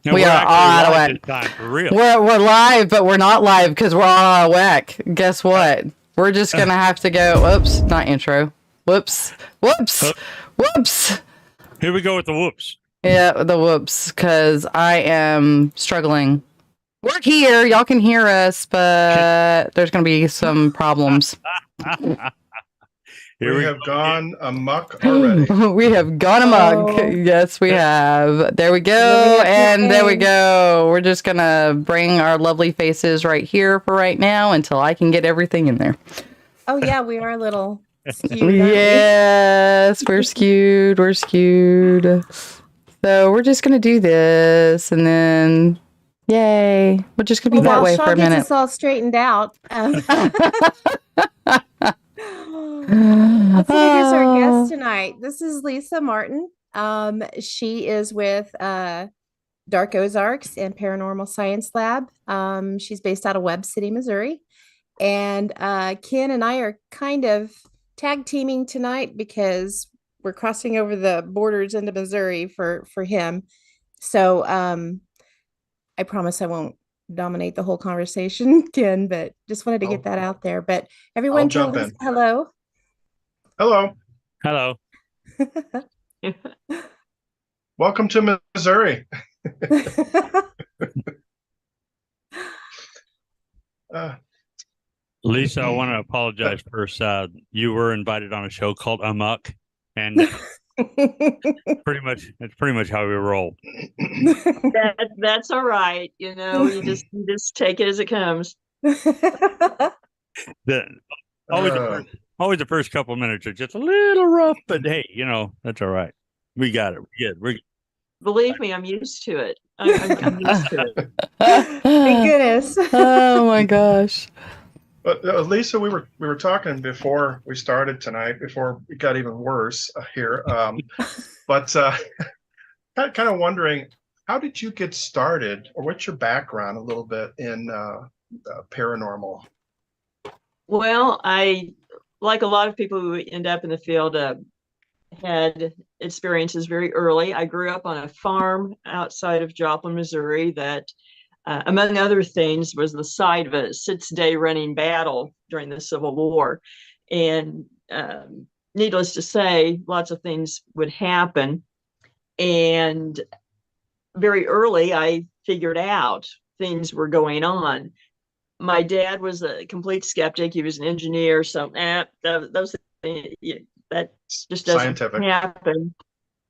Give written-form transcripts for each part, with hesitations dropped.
No, We we're are actually all out of live whack. this time, for real. We're live, but we're not live because we're all out of whack. Guess what? We're just gonna have to go. Whoops, not intro. Whoops. Here we go with the whoops. Yeah, the whoops, because I am struggling. We're here. Y'all can hear us, but there's gonna be some problems. We have gone amok already. We have gone amok. Oh. Yes, we have. There we go. And there we go. We're just going to bring our lovely faces right here for right now until I can get everything in there. Oh, yeah, we are a little skewed. Aren't Yes, we're skewed. We're skewed. So we're just going to do this and then, yay. We're just going to be that way for a minute. It's all straightened out. Let's introduce our guest tonight. This is Lisa Martin. She is with Dark Ozarks and Paranormal Science Lab. She's based out of Webb City, Missouri. And Ken and I are kind of tag teaming tonight because we're crossing over the borders into Missouri for him. So I promise I won't dominate the whole conversation, Ken, but just wanted to get that out there. But everyone, jump in. Hello. Hello. Hello. Welcome to Missouri. Lisa, I want to apologize first. You were invited on a show called A.M.O.K, and that's pretty much how we roll. That's all right. You know, you just take it as it comes. Always the first couple of minutes are just a little rough, but hey, you know, that's all right. We got it. We're good. Believe me, I'm used to it. I'm used to it. Thank goodness. Oh my gosh. But Lisa, we were talking before we started tonight, before it got even worse here. But kind of wondering, how did you get started, or what's your background a little bit in paranormal? Well, like a lot of people who end up in the field, had experiences very early. I grew up on a farm outside of Joplin, Missouri, that, among other things, was the site of a 6-day running battle during the Civil War. And needless to say, lots of things would happen. And very early, I figured out things were going on. My dad was a complete skeptic. He was an engineer, so those things, that just doesn't happen.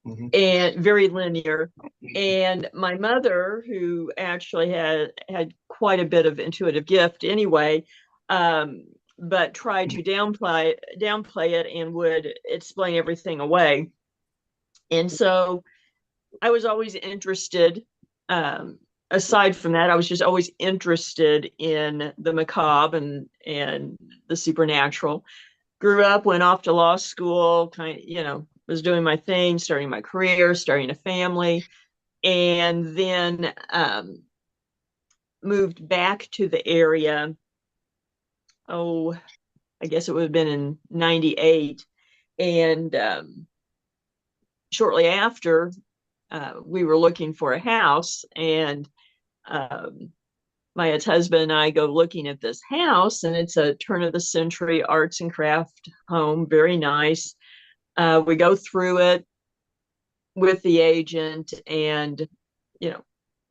Mm-hmm. And very linear. And my mother, who actually had quite a bit of intuitive gift anyway, but tried to downplay it and would explain everything away. And so I was always interested. Aside from that, I was just always interested in the macabre and the supernatural. Grew up, went off to law school, was doing my thing, starting my career, starting a family, and then moved back to the area. Oh, I guess it would have been in 98. And shortly after, we were looking for a house, and my ex-husband and I go looking at this house, and it's a turn-of-the-century arts and craft home, very nice. We go through it with the agent, and,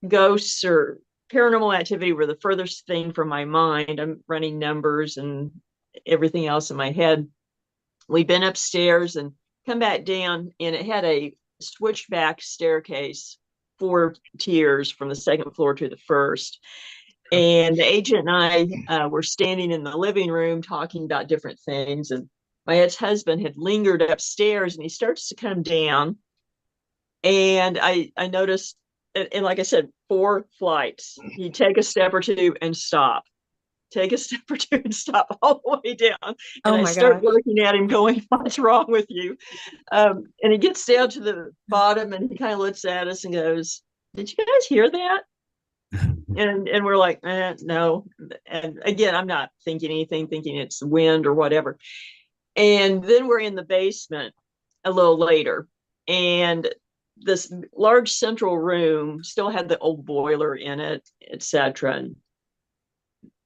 ghosts or paranormal activity were the furthest thing from my mind. I'm running numbers and everything else in my head. We've been upstairs and come back down, and it had a switchback staircase, 4 tiers from the second floor to the first. And the agent and I were standing in the living room talking about different things. And my ex-husband had lingered upstairs, and he starts to come down. And I noticed, and like I said, 4 flights. He'd take a step or two and stop. Take a step or two and stop all the way down. And I start looking at him going, "What's wrong with you?" And he gets down to the bottom, and he kind of looks at us and goes, "Did you guys hear that?" And we're like, no. And again, I'm not thinking anything, thinking it's wind or whatever. And then we're in the basement a little later, and this large central room still had the old boiler in it, etc. And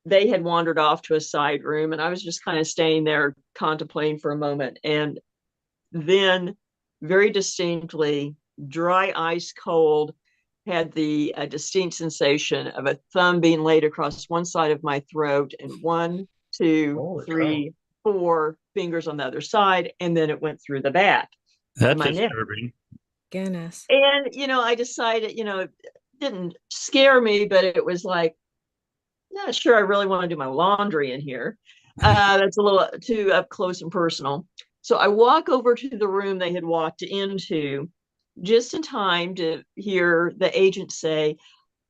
they had wandered off to a side room, and I was just kind of staying there contemplating for a moment. And then, very distinctly, dry, ice cold, had the distinct sensation of a thumb being laid across one side of my throat, and 1, 2, Holy 3, 4 fingers on the other side, and then it went through the back of That's my neck. disturbing. Goodness. And I decided, it didn't scare me, but it was like, not sure I really want to do my laundry in here. That's a little too up close and personal. So I walk over to the room they had walked into just in time to hear the agent say,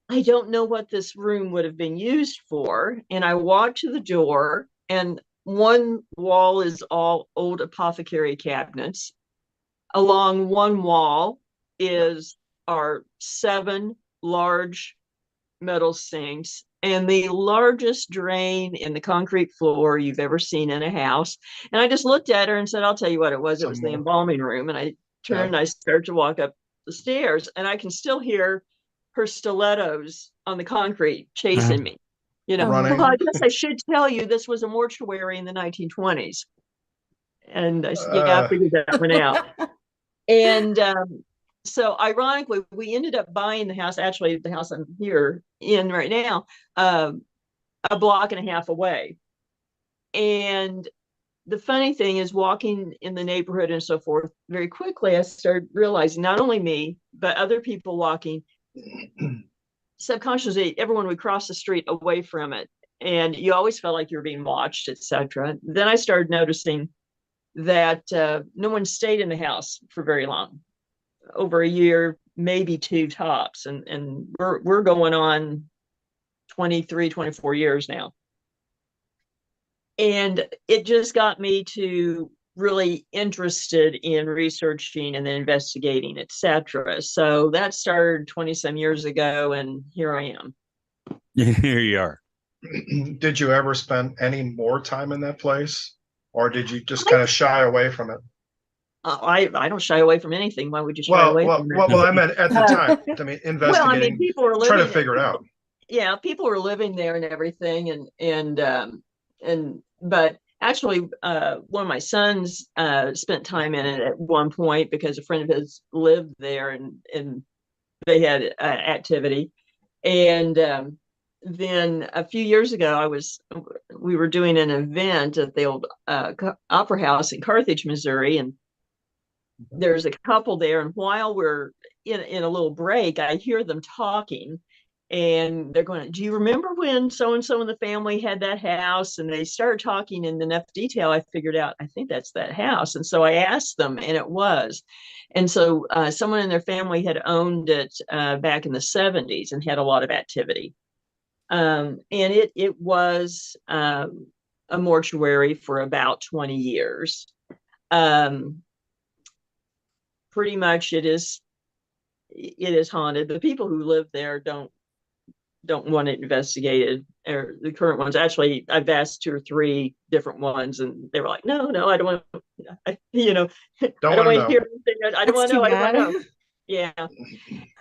I don't know what this room would have been used for. And I walk to the door, and one wall is all old apothecary cabinets. Along one wall are 7 large metal sinks and the largest drain in the concrete floor you've ever seen in a house. And I just looked at her and said, I'll tell you what it was. It was the embalming room. And I turned, I started to walk up the stairs, and I can still hear her stilettos on the concrete chasing me. Running. Well, I guess I should tell you, this was a mortuary in the 1920s. And I said, yeah, I figured that one out. And so ironically, we ended up buying the house, actually the house I'm here in right now, a block and a half away. And the funny thing is, walking in the neighborhood and so forth, very quickly, I started realizing not only me, but other people walking, subconsciously, everyone would cross the street away from it. And you always felt like you were being watched, etc. Then I started noticing that no one stayed in the house for very long, over a year, maybe 2 tops. And we're going on 23, 24 years now. And it just got me to really interested in researching and then investigating, etc. So that started 20 some years ago, and here I am. Here you are. Did you ever spend any more time in that place, or did you just kind of shy away from it? I don't shy away from anything. Why would you shy away from it? Well, I meant at the time. I mean, investigating, well, I mean, people were trying to figure it out. Yeah, people were living there and everything, but actually, one of my sons spent time in it at one point because a friend of his lived there, and they had activity. And then a few years ago, we were doing an event at the old Opera House in Carthage, Missouri, and there's a couple there. And while we're in a little break, I hear them talking. And they're going, do you remember when so-and-so in the family had that house? And they started talking in enough detail, I figured out, I think that's that house. And so I asked them, and it was. And so someone in their family had owned it back in the 70s and had a lot of activity. And it was a mortuary for about 20 years. Pretty much it is haunted. The people who live there don't want it investigated, or the current ones. Actually, I've asked 2 or 3 different ones, and they were like, no, I don't want to, I don't want to hear anything. I don't want to know. I don't want to know. Yeah.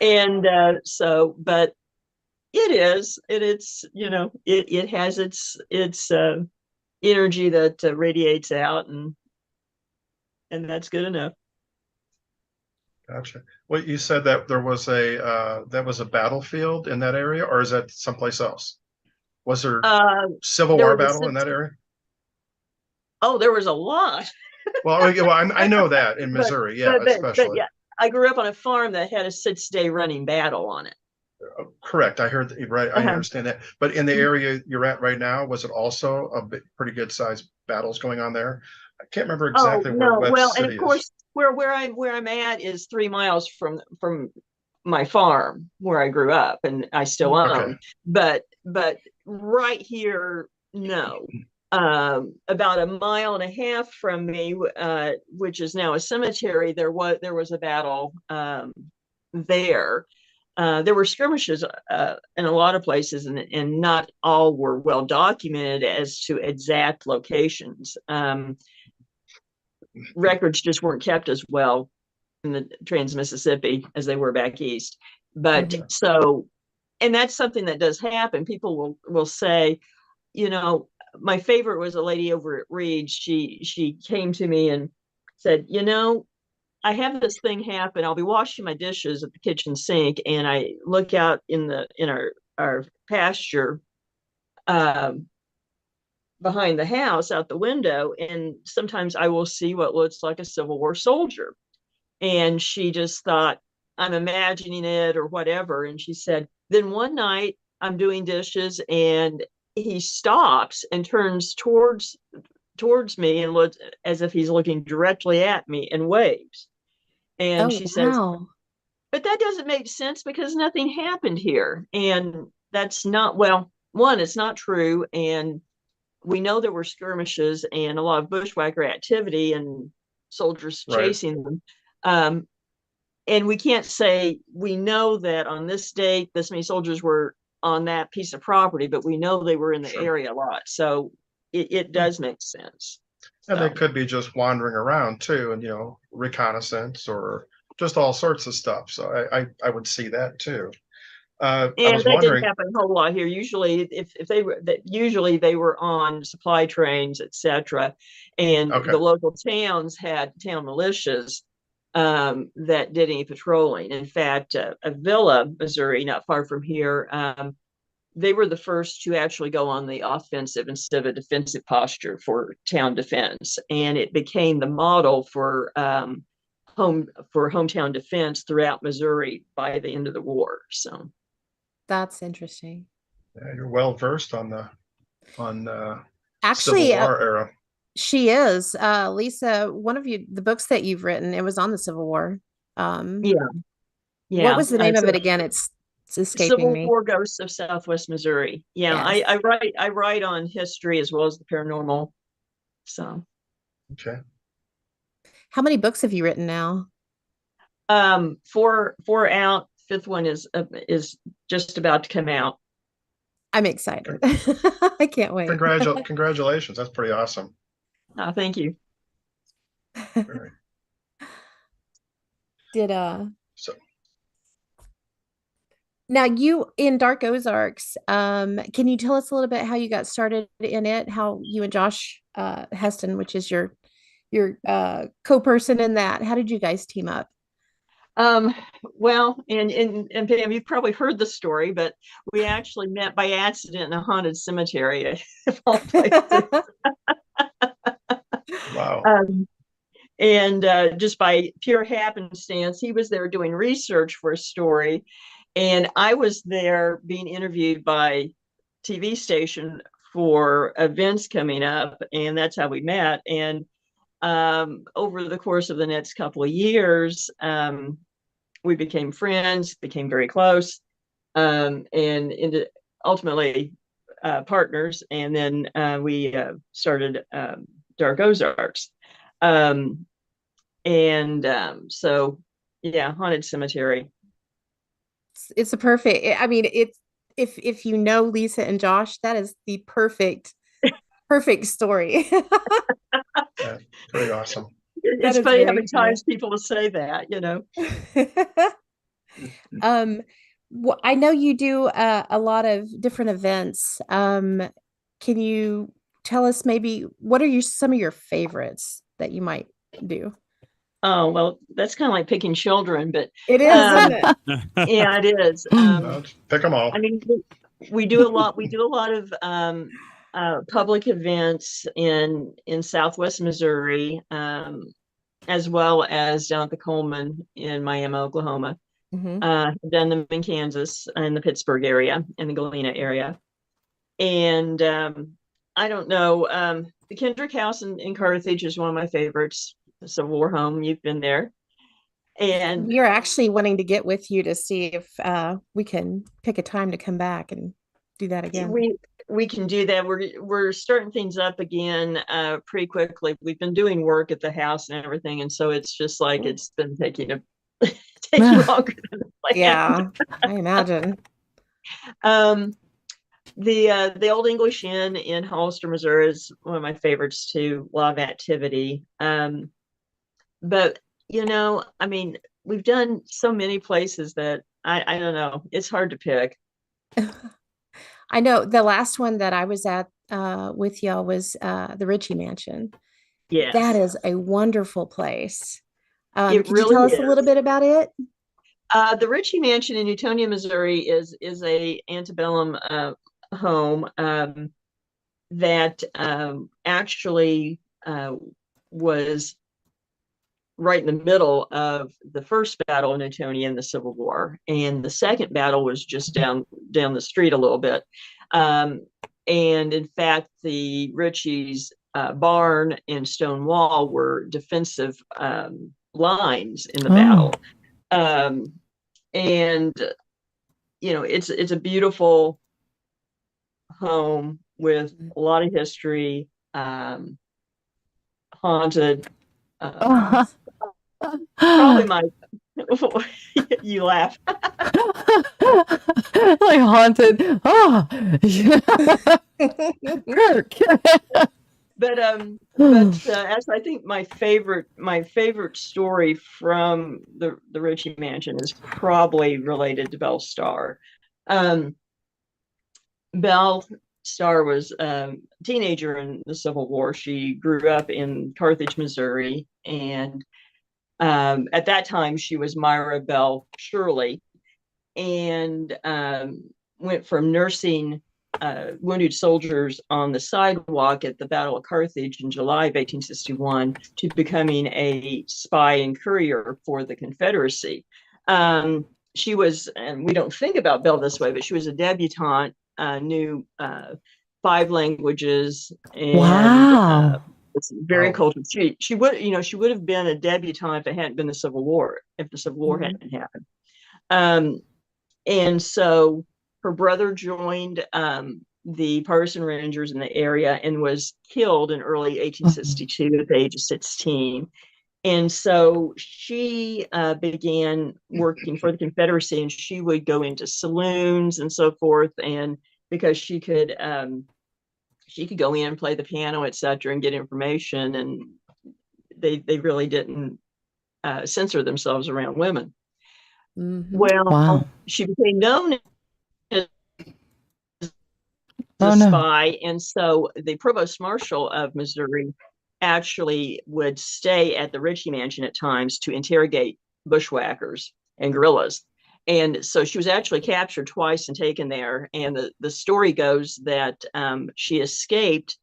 And so, but it's, it has its energy that radiates out, and that's good enough. Gotcha. Well, you said that there was a battlefield in that area, or is that someplace else? Was there Civil War battle in that area? Oh, there was a lot. Well, I know that in Missouri, especially. But yeah, I grew up on a farm that had a 6-day running battle on it. Correct. I heard that, right. I understand that. But in the area you're at right now, was it also pretty good sized battles going on there? I can't remember exactly where West City and of course, where I'm at is 3 miles from my farm where I grew up, and I still own. But right here, no. About 1.5 miles from me, which is now a cemetery, there was a battle there. There were skirmishes in a lot of places, and not all were well documented as to exact locations. Records just weren't kept as well the Trans-Mississippi as they were back east. But Mhm. so, and that's something that does happen. People will say, you know, my favorite was a lady over at Reed. She came to me and said, you know, I have this thing happen. I'll be washing my dishes at the kitchen sink, and I look out in our pasture behind the house out the window, and sometimes I will see what looks like a Civil War soldier. And she just thought, I'm imagining it or whatever. And she said, then one night I'm doing dishes and he stops and turns towards me and looks as if he's looking directly at me and waves. And Oh, she says, wow. but that doesn't make sense because nothing happened here. And that's not, well, one, it's not true. And we know there were skirmishes and a lot of bushwhacker activity and soldiers Right. chasing them. And we can't say we know that on this date, this many soldiers were on that piece of property, but we know they were in the Sure. area a lot. So it does make sense. And So, they could be just wandering around too, and reconnaissance or just all sorts of stuff. So I would see that too. I and was that didn't wondering, happen a whole lot here. Usually, if they were that, usually they were on supply trains, etc., and okay, the local towns had town militias that did any patrolling. In fact, Avila, Missouri, not far from here, they were the first to actually go on the offensive instead of a defensive posture for town defense, and it became the model for hometown defense throughout Missouri by the end of the war. So. That's interesting. yeah, you're well versed on the Actually, Civil War era. she is. Lisa, one of the books that you've written, it was on the Civil War. Yeah, What was the name of so it again? It's escaping Civil me. War Ghosts of Southwest Missouri. Yeah, Yes. I write on history as well as the paranormal. So, Okay. How many books have you written now? four out. Fifth one is just about to come out. I'm excited. I can't wait. Congratulations. That's pretty awesome. Thank you. Very. Did So now you in Dark Ozarks, can you tell us a little bit how you got started in it? How you and Josh Heston, which is your co-person in that, how did you guys team up? Well, and Pam, you've probably heard the story, but we actually met by accident in a haunted cemetery of all places. wow. And just by pure happenstance, he was there doing research for a story, and I was there being interviewed by TV station for events coming up, and that's how we met. And over the course of the next couple of years, we became friends, became very close, and ultimately partners. And then we started Dark Ozarks. So, yeah, haunted cemetery. It's a perfect, I mean, it's if you know Lisa and Josh, that is the perfect story. Yeah, pretty awesome. It's funny how many times people will say that, Well, I know you do a lot of different events. Can you tell us maybe what are some of your favorites that you might do? Oh, well, that's kind of like picking children, but it is, isn't it? Yeah, it is. Pick them all. I mean, we do a lot. We do a lot of public events in Southwest Missouri, as well as down at the Coleman in Miami, Oklahoma. Mm-hmm. Done them in Kansas and the Pittsburgh area and the Galena area. And I don't know, the Kendrick House in Carthage is one of my favorites. The Civil War home. You've been there. And we're actually wanting to get with you to see if we can pick a time to come back and do that again. We can do that. We're starting things up again pretty quickly. We've been doing work at the house and everything, and so it's just like it's been taking longer than planned. Yeah, I imagine. The Old English Inn in Hollister, Missouri is one of my favorites too. A lot of activity. But I mean, we've done so many places that I don't know. It's hard to pick. I know the last one that I was at with y'all was the Ritchie Mansion. Yes. That is a wonderful place. It Could you really tell us a little is. bit about it? The Ritchie Mansion in Newtonia, Missouri is a antebellum home that actually was right in the middle of the first battle in Newtonia in the Civil War, and the second battle was just down the street a little bit. And in fact, the Ritchie's barn and stone wall were defensive lines in the battle. And it's a beautiful home with a lot of history, haunted. Probably my you laugh. Like haunted. Oh, Kirk. But as I think my favorite story from the Ritchie Mansion is probably related to Belle Starr. Belle Starr was a teenager in the Civil War. She grew up in Carthage, Missouri, and at that time she was Myra Belle Shirley, and went from nursing wounded soldiers on the sidewalk at the Battle of Carthage in July of 1861 to becoming a spy and courier for the Confederacy. She was, and we don't think about Belle this way, but she was a debutante, knew 5 languages, and wow. was very cultured. She would have been a debutante if it hadn't been the Civil War, if the Civil War hadn't happened. And so her brother joined the Partisan Rangers in the area and was killed in early 1862 at the age of 16. And so she began working for the Confederacy, and she would go into saloons and so forth. And because she could go in and play the piano, etc., and get information, and they really didn't censor themselves around women. Well, she became known as a spy, and so the provost marshal of Missouri actually would stay at the Ritchie Mansion at times to interrogate bushwhackers and guerrillas. And so she was actually captured twice and taken there. And the story goes that she escaped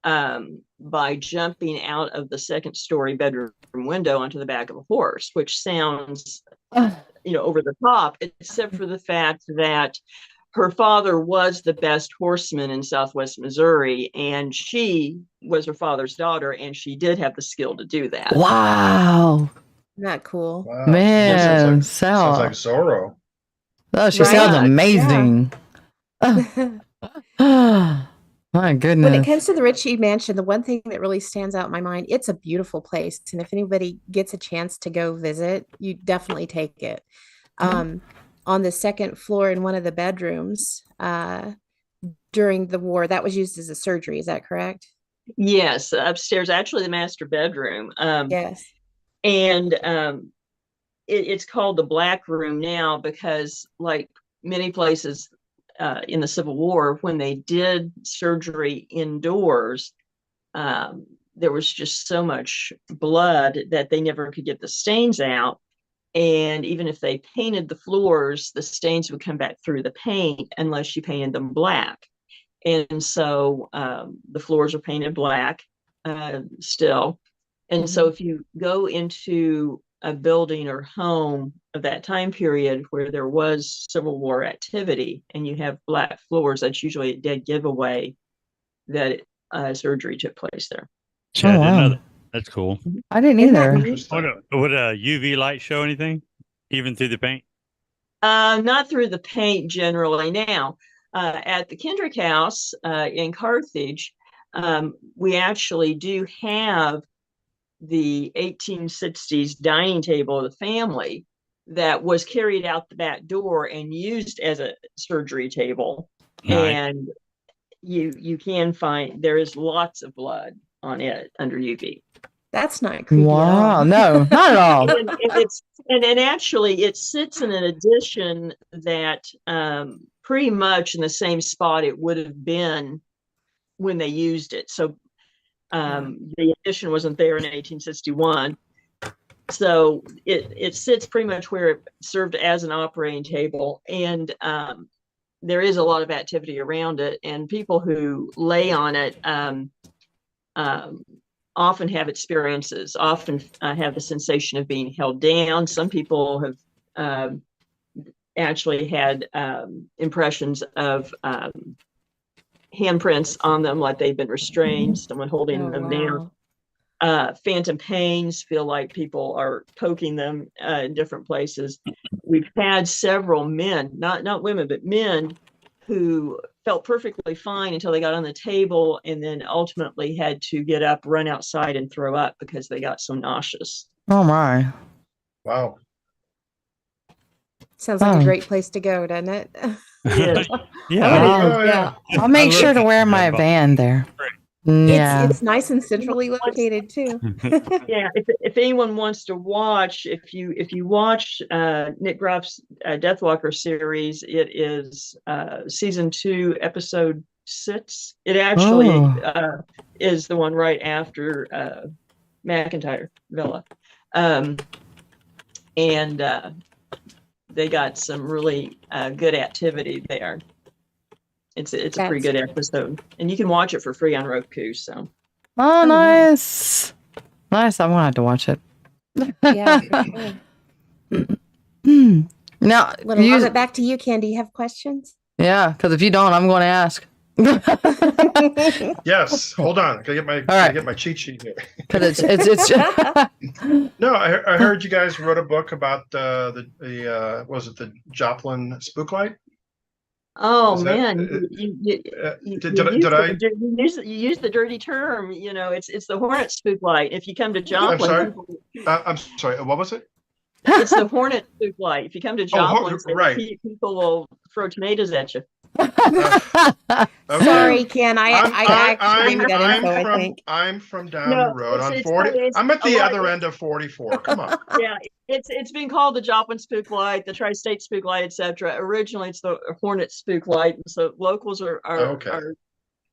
by jumping out of the second-story bedroom window onto the back of a horse, which sounds over the top, except for the fact that her father was the best horseman in Southwest Missouri, and she was her father's daughter, and she did have the skill to do that. Wow. Isn't that cool? Wow. Man, sounds like Zorro. Oh, she sounds amazing. My goodness. When it comes to the Ritchie Mansion, the one thing that really stands out in my mind, it's a beautiful place. And if anybody gets a chance to go visit, you definitely take it. On the second floor in one of the bedrooms during the war, that was used as a surgery. Is that correct? Yes. Upstairs, actually the master bedroom. Yes. And it's called the Black Room now because, like many places in the Civil War, when they did surgery indoors, there was just so much blood that they never could get the stains out. And even if they painted the floors, the stains would come back through the paint unless you painted them black. And so the floors are painted black still. And so if you go into a building or home of that time period where there was Civil War activity and you have black floors, that's usually a dead giveaway that surgery took place there. Yeah, I didn't know that. That's cool. I didn't either. Would a UV light show anything, even through the paint? Not through the paint generally. Now, at the Kendrick House in Carthage, we actually do have the 1860s dining table of the family that was carried out the back door and used as a surgery table. Nice. And you can find there is lots of blood on it under UV. That's not creepy at Wow. all. No, not at all. And actually it sits in an addition that pretty much in the same spot it would have been when they used it. So the addition wasn't there in 1861. So it sits pretty much where it served as an operating table. And there is a lot of activity around it. And people who lay on it often have experiences, often have the sensation of being held down. Some people have actually had impressions of handprints on them, like they've been restrained, someone holding them down. Phantom pains, feel like people are poking them in different places. We've had several men, not women, but men who felt perfectly fine until they got on the table and then ultimately had to get up, run outside and throw up because they got so nauseous. Oh my. Wow. Sounds like a great place to go, doesn't it? Yeah. Yeah. I'll make sure to wear my van there. Yeah. It's nice and centrally located too. Yeah, if anyone wants to watch, if you watch Nick Groff's Deathwalker series, it is season 2, episode 6. It actually is the one right after McIntyre Villa, and they got some really good activity there. It's a pretty good episode, and you can watch it for free on Roku. So, nice. Nice. I'm gonna have to watch it. Yeah, for sure. Now, Well, I'll get back to you, Ken. Do you have questions? Yeah, because if you don't, I'm going to ask. Yes. Hold on. I gotta get my cheat sheet here. Because it's No, I heard you guys wrote a book about the was it the Joplin Spooklight? oh Is that- man, you use the dirty term. You know, it's the Hornet Spooklight. If you come to Joplin, sorry? I'm sorry. What was it? it's the Hornet Spooklight. If you come to Joplin, right. people will throw tomatoes at you. Okay. Sorry, Ken. I actually got info, I think. I'm from down the road on 40. I'm at the other end of 44. Come on. Yeah, it's been called the Joplin Spooklight, the Tri-State Spooklight, etc. Originally, it's the Hornet Spooklight, and so locals are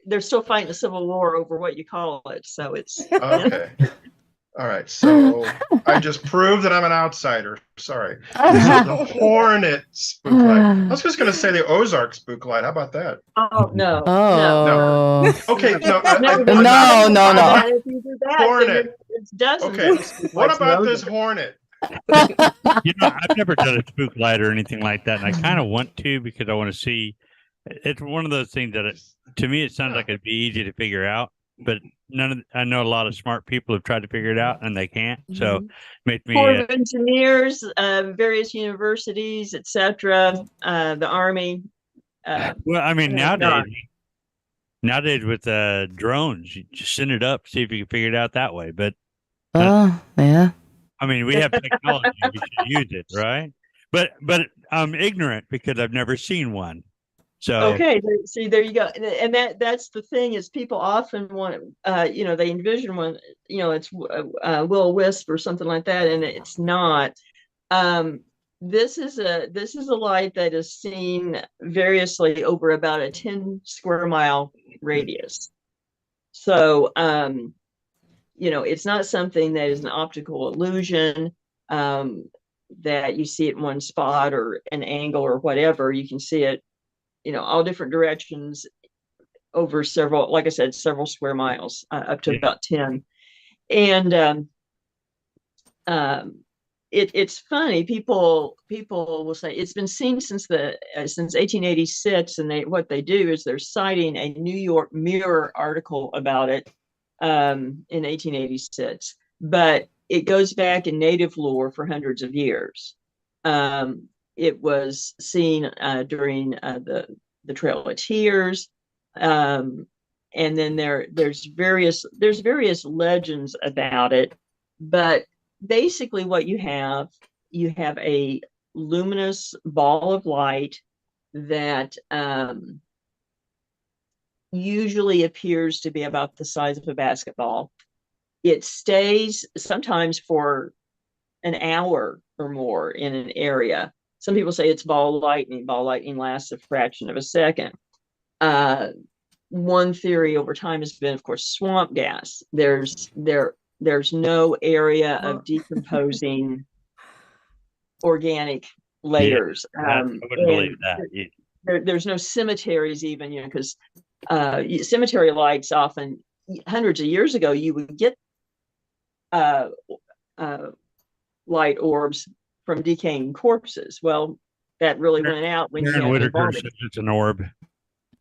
they're still fighting a civil war over what you call it. So it's okay. All right, so I just proved that I'm an outsider. Sorry. The Hornet Spooklight. I was just going to say the Ozarks Spooklight. How about that? Oh no! No. Okay, no. No. If you do that, Hornet. It's dozens. Okay, what about this Hornet? I've never done a spook light or anything like that, and I kind of want to because I want to see. It's one of those things that to me it sounds like it'd be easy to figure out, but I know a lot of smart people have tried to figure it out and they can't. So make me Corps of Engineers, various universities, etc. The Army. Well, I mean nowadays with drones, you just send it up, see if you can figure it out that way. But yeah. I mean, we have technology; we should use it, right? But I'm ignorant because I've never seen one. So okay, see, there you go, and that's the thing is people often want, they envision one, it's will-o-wisp or something like that, and it's not. This is a light that is seen variously over about a 10 square mile radius. So, it's not something that is an optical illusion, that you see it in one spot or an angle or whatever. You can see it, all different directions over several, like I said, several square miles, up to about 10. And it's funny. People will say it's been seen since 1886, and what they do is they're citing a New York Mirror article about it in 1886, but it goes back in native lore for hundreds of years. It was seen during the Trail of Tears, and then there's various legends about it. But basically, what you have a luminous ball of light that usually appears to be about the size of a basketball, it stays sometimes for an hour or more in an area. Some people say it's ball lightning. Ball lightning lasts a fraction of a second. One theory over time has been, of course, swamp gas. There's no area of decomposing organic layers. I wouldn't believe that. There's no cemeteries even, because cemetery lights often, hundreds of years ago, you would get light orbs from decaying corpses. Well, that really went out when you Aaron had Whitaker says it's an orb.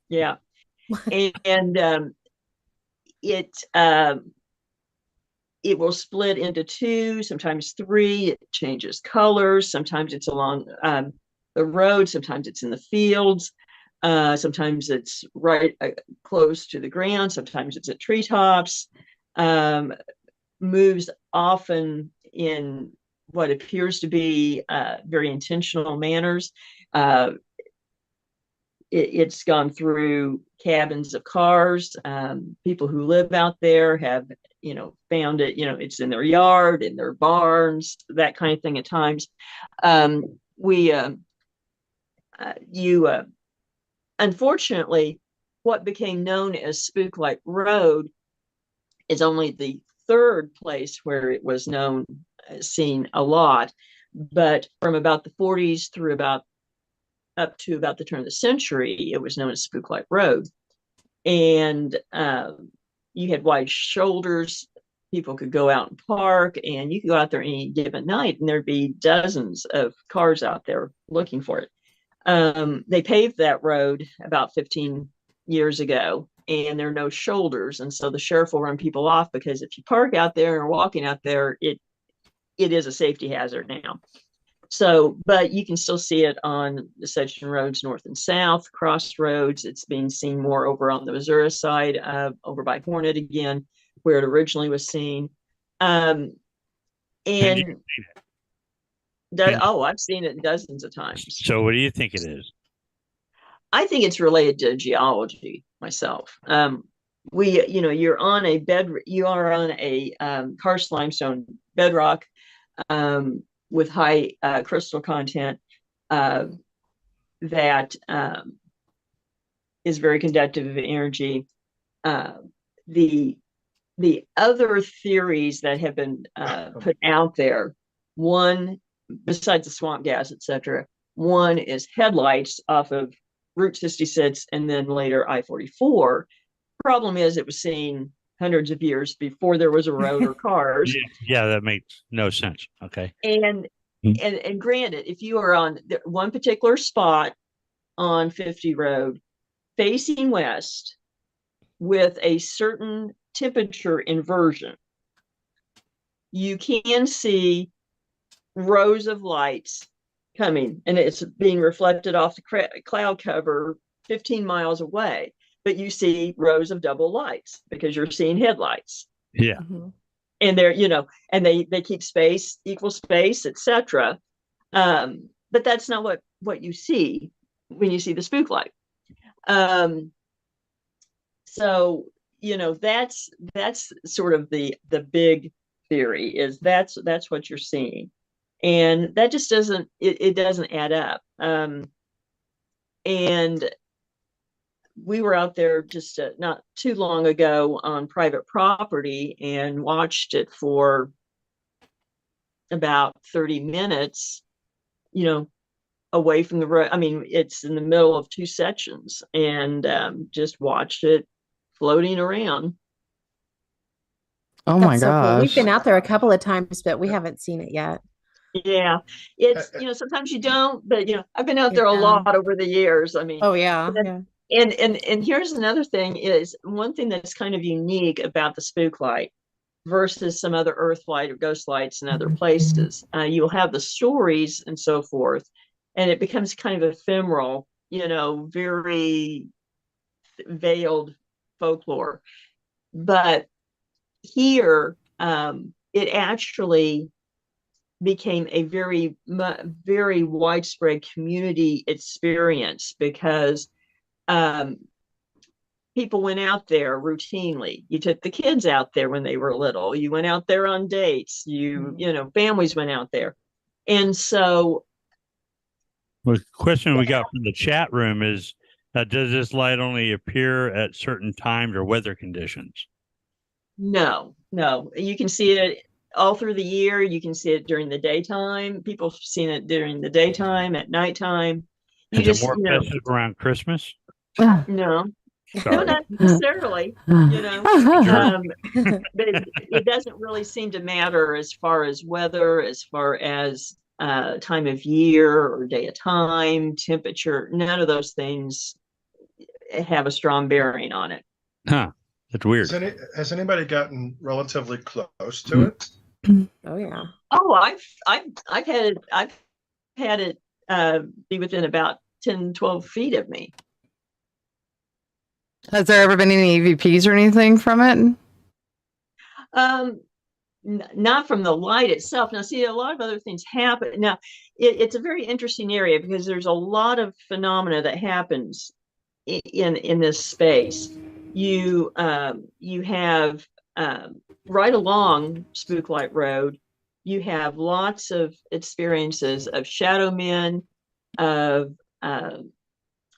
Yeah. And it will split into two, sometimes three. It changes colors. Sometimes it's along the road. Sometimes it's in the fields. Sometimes it's right close to the ground. Sometimes it's at treetops. Moves often in what appears to be very intentional manners. It's gone through cabins of cars. People who live out there have, found it. It's in their yard, in their barns, that kind of thing. At times, unfortunately, what became known as Spook Light Road is only the third place where it was seen a lot. But from about the 40s through up to about the turn of the century, it was known as Spook Light Road. And you had wide shoulders. People could go out and park, and you could go out there any given night, and there'd be dozens of cars out there looking for it. They paved that road about 15 years ago, and there are no shoulders. And so the sheriff will run people off, because if you park out there and are walking out there, it is a safety hazard now. So, but you can still see it on the section roads north and south, crossroads. It's being seen more over on the Missouri side, over by Hornet again, where it originally was seen. And I've seen it dozens of times. So what do you think it is? I think it's related to geology myself. You are on a karst limestone bedrock with high crystal content that is very conductive of energy. The other theories that have been put out there, one, besides the swamp gas, etc., one is headlights off of Route 66 and then later I-44. Problem is, it was seen hundreds of years before there was a road or cars. Yeah, that makes no sense. Okay. And granted, if you are on one particular spot on 50 Road facing west with a certain temperature inversion, you can see rows of lights coming, and it's being reflected off the cloud cover 15 miles away. But you see rows of double lights because you're seeing headlights. Yeah. Mm-hmm. And they're, and they keep equal space, etc. But that's not what you see when you see the spook light. So, that's sort of the big theory, is that's what you're seeing. And that just doesn't add up. And we were out there just not too long ago on private property and watched it for about 30 minutes, away from the road. I mean, it's in the middle of two sections, and just watched it floating around. Oh my That's so cool. We've gosh. been out there a couple of times, but we haven't seen it yet. Yeah, it's sometimes you don't, but I've been out there a lot over the years. I mean, oh yeah, and here's another thing: is one thing that's kind of unique about the spook light versus some other earth light or ghost lights in other places. You'll have the stories and so forth, and it becomes kind of ephemeral, very veiled folklore. But here, it actually became a very, very widespread community experience, because people went out there routinely. You took the kids out there when they were little. You went out there on dates. You know, families went out there. And so the question we got from the chat room is, does this light only appear at certain times or weather conditions? no, you can see it all through the year. You can see it during the daytime. People have seen it during the daytime, at nighttime. Is it more festive around Christmas? No, not necessarily. You know, but it doesn't really seem to matter as far as weather, as far as time of year or day of time, temperature. None of those things have a strong bearing on it. Huh. That's weird. Has anybody gotten relatively close to it? Oh yeah. Oh, I've had it be within about 10, 12 feet of me. Has there ever been any EVPs or anything from it? Not from the light itself. Now, see, a lot of other things happen. Now, it's a very interesting area because there's a lot of phenomena that happens in this space. You have right along Spooklight Road, you have lots of experiences of shadow men, of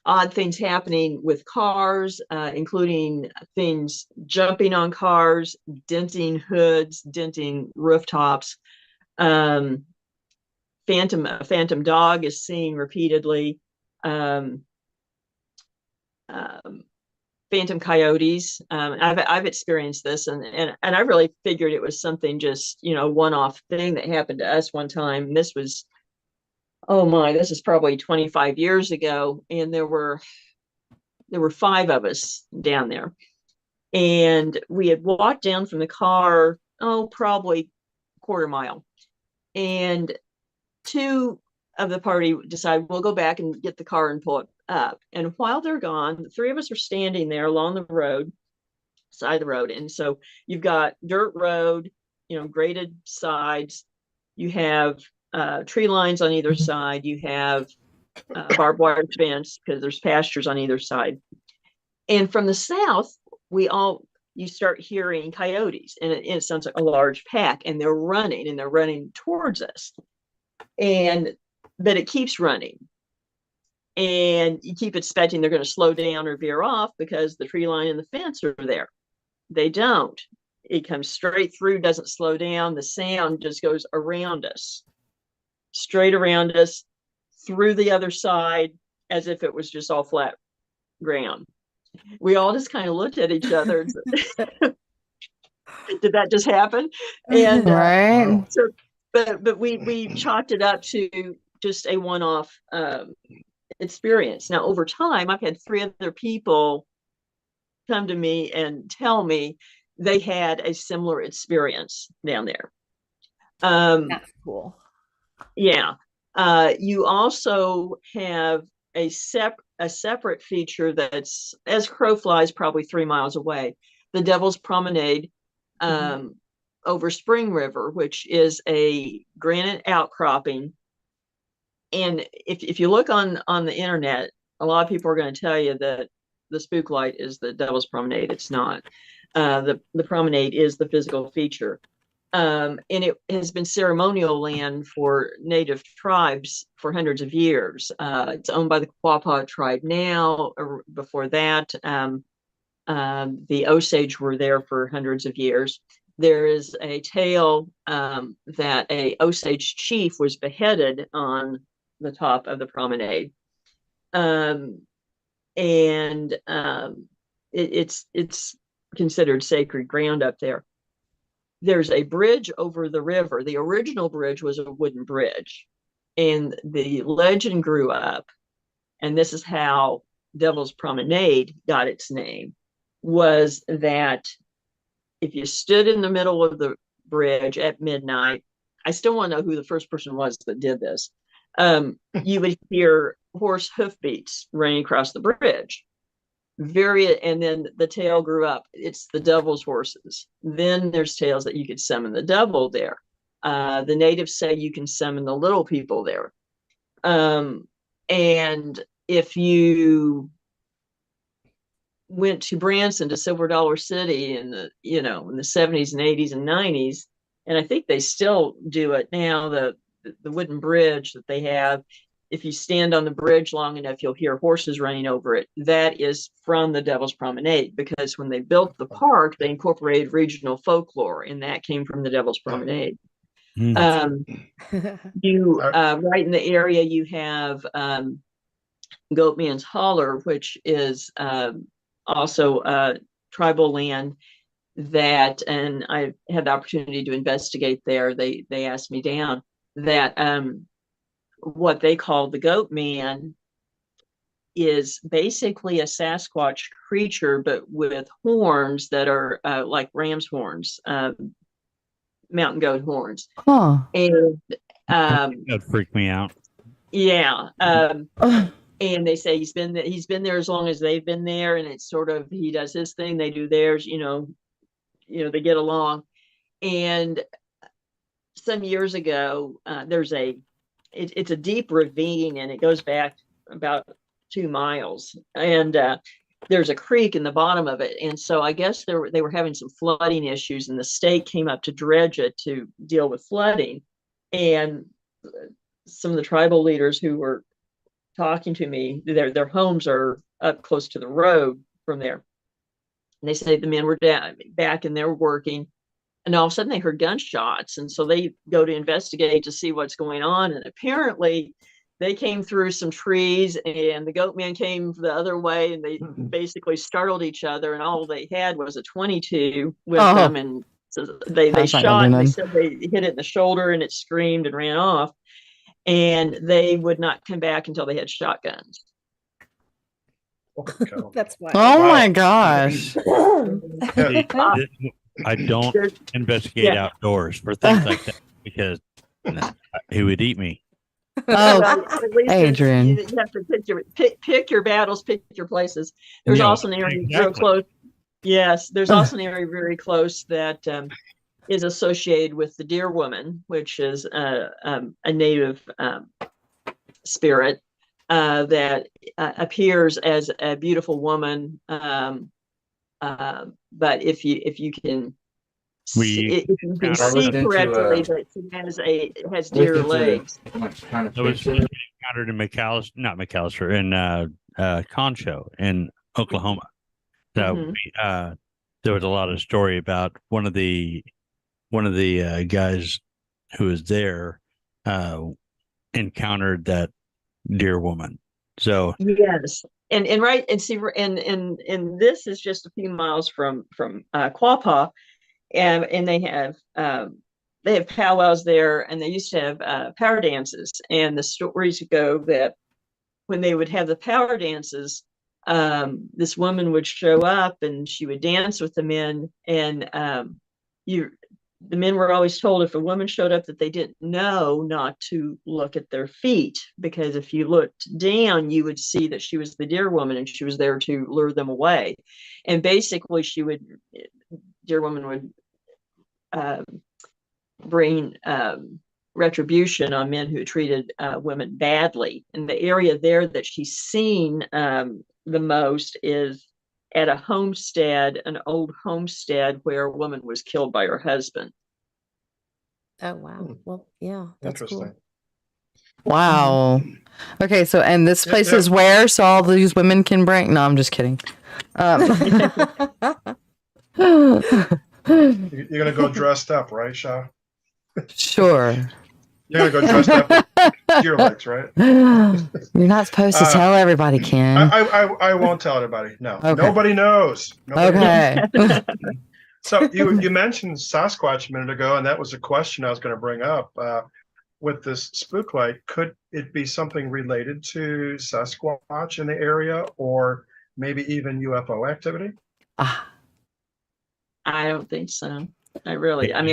odd things happening with cars, including things jumping on cars, denting hoods, denting rooftops. A phantom dog is seen repeatedly. Phantom coyotes. I've experienced this, and I really figured it was something just, you know, one-off thing that happened to us one time. This was, oh my, this is probably 25 years ago, and there were 5 of us down there, and we had walked down from the car, probably quarter mile, and 2 of the party decide we'll go back and get the car and pull it up. And while they're gone, the 3 of us are standing there along the road, side of the road. And so you've got dirt road, you know, graded sides. You have tree lines on either side. You have barbed wire fence because there's pastures on either side. And from the south, you start hearing coyotes, and it sounds like a large pack, and they're running towards us. But it keeps running, and you keep expecting they're going to slow down or veer off because the tree line and the fence are there. They don't. It comes straight through, doesn't slow down. The sound just goes around us, straight around us, through the other side, as if it was just all flat ground. We all just kind of looked at each other and said, did that just happen? And right. So, but we chalked it up to just a one-off experience. Now, over time, I've had 3 other people come to me and tell me they had a similar experience down there. That's cool. Yeah. You also have a separate feature that's, as crow flies, probably 3 miles away, the Devil's Promenade over Spring River, which is a granite outcropping. And if you look on the internet, a lot of people are going to tell you that the spook light is the Devil's Promenade. It's not. The promenade is the physical feature. And it has been ceremonial land for native tribes for hundreds of years. It's owned by the Quapaw tribe now. Before that, the Osage were there for hundreds of years. There is a tale that a Osage chief was beheaded on the top of the promenade. It's considered sacred ground up there. There's a bridge over the river. The original bridge was a wooden bridge, and the legend grew up, and this is how Devil's Promenade got its name, was that if you stood in the middle of the bridge at midnight, I still want to know who the first person was that did this, you would hear horse hoofbeats running across the bridge. And then the tale grew up. It's the devil's horses. Then there's tales that you could summon the devil there. The natives say you can summon the little people there. And if you went to Branson, to Silver Dollar City in the, in the 70s and 80s and 90s. And I think they still do it now. The wooden bridge that they have, if you stand on the bridge long enough, you'll hear horses running over it. That is from the Devil's Promenade, because when they built the park, they incorporated regional folklore, and that came from the Devil's Promenade. Mm. You right in the area, you have Goatman's Holler, which is also tribal land that, and I had the opportunity to investigate there. They asked me down that what they call the Goat Man is basically a Sasquatch creature, but with horns that are like ram's horns, mountain goat horns. Huh. And That'd freak me out. yeah. And they say he's been there as long as they've been there, and it's sort of, he does his thing, they do theirs, they get along. And some years ago, it's a deep ravine, and it goes back about 2 miles, and there's a creek in the bottom of it. And so I guess they were having some flooding issues, and the state came up to dredge it to deal with flooding. And some of the tribal leaders who were talking to me, their homes are up close to the road from there. And they say the men were back and they're working, and all of a sudden they heard gunshots. And so they go to investigate to see what's going on. And apparently they came through some trees, and the Goat Man came the other way, and they basically startled each other. And all they had was a 22 with them. And so they shot, and they said they hit it in the shoulder, and it screamed and ran off. And they would not come back until they had shotguns. That's why. Oh my gosh. I don't investigate outdoors for things like that, because he would eat me. Oh, Adrian. You have to pick your battles, pick your places. There's also an area real close. Yes, there's also an area very close that is associated with the Deer Woman, which is a native spirit that appears as a beautiful woman. But if you can see correctly, that she has deer legs. It was encountered in Concho in Oklahoma. So there was a lot of story about one of the guys who was there encountered that deer woman. So yes, and this is just a few miles from Quapaw, and they have powwows there, and they used to have power dances. And the stories go that when they would have the power dances, this woman would show up, and she would dance with the men. And the men were always told, if a woman showed up that they didn't know, not to look at their feet, because if you looked down, you would see that she was the Deer Woman, and she was there to lure them away. And basically Deer Woman would bring retribution on men who treated women badly. And the area there that she's seen the most is at a homestead, an old homestead, where a woman was killed by her husband. Oh wow. Well, yeah, that's interesting. Cool. Wow. Okay, so and this place is where, so all these women can bring. No, I'm just kidding. You're gonna go dressed up, right, Sha? Sure. You're gonna go dressed up with deer legs, right? You're not supposed to tell everybody, Ken. I won't tell everybody. No, okay. Nobody knows. Okay. So you mentioned Sasquatch a minute ago, and that was a question I was going to bring up. With this spook light, could it be something related to Sasquatch in the area, or maybe even UFO activity? I don't think so. I really don't.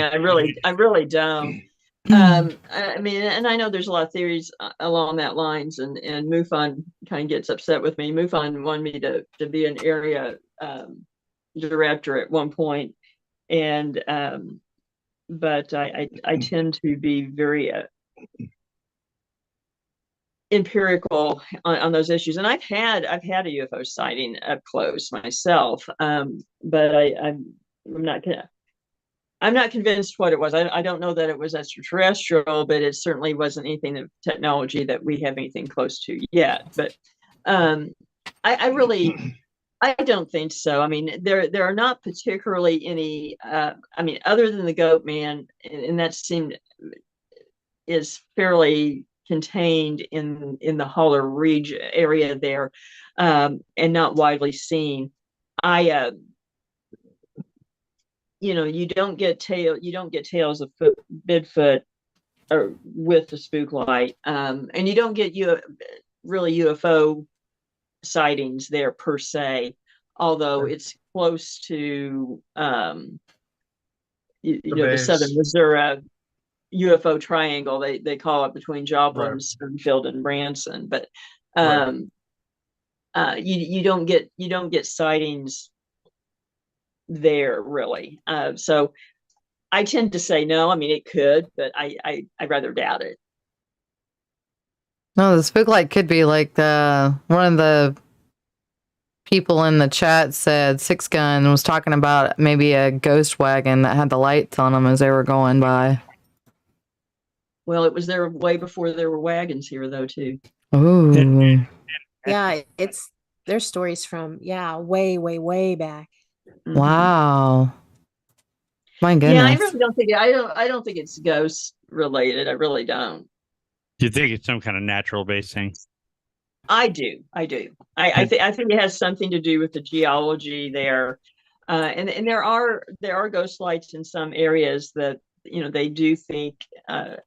I mean, and I know there's a lot of theories along that lines, and MUFON kind of gets upset with me. MUFON wanted me to be an area director at one point, and but I tend to be very empirical on those issues. And I've had a UFO sighting up close myself, but I'm not convinced what it was. I don't know that it was extraterrestrial, but it certainly wasn't anything of technology that we have anything close to yet. But I don't think so. I mean, there are not particularly any. I mean, other than the Goat Man, and that is fairly contained in the Holler region area there, and not widely seen. You don't get tales of Bigfoot or with the spook light, and you don't get really UFO sightings there per se, although it's close to the southern Missouri UFO triangle, they call it, between Joplin, right, Springfield, and Branson. But you don't get sightings there really. So I tend to say no. I mean, it could, but I rather doubt it. No, the spook light could be like one of the people in the chat said Six Gun was talking about maybe a ghost wagon that had the lights on them as they were going by. Well, it was there way before there were wagons here, though, too. Ooh. Yeah, there's stories from way, way, way back. Wow. My goodness. Yeah, I really don't think I don't think it's ghost related. I really don't. Do you think it's some kind of natural based thing? I do. I think it has something to do with the geology there, and there are ghost lights in some areas that they do think are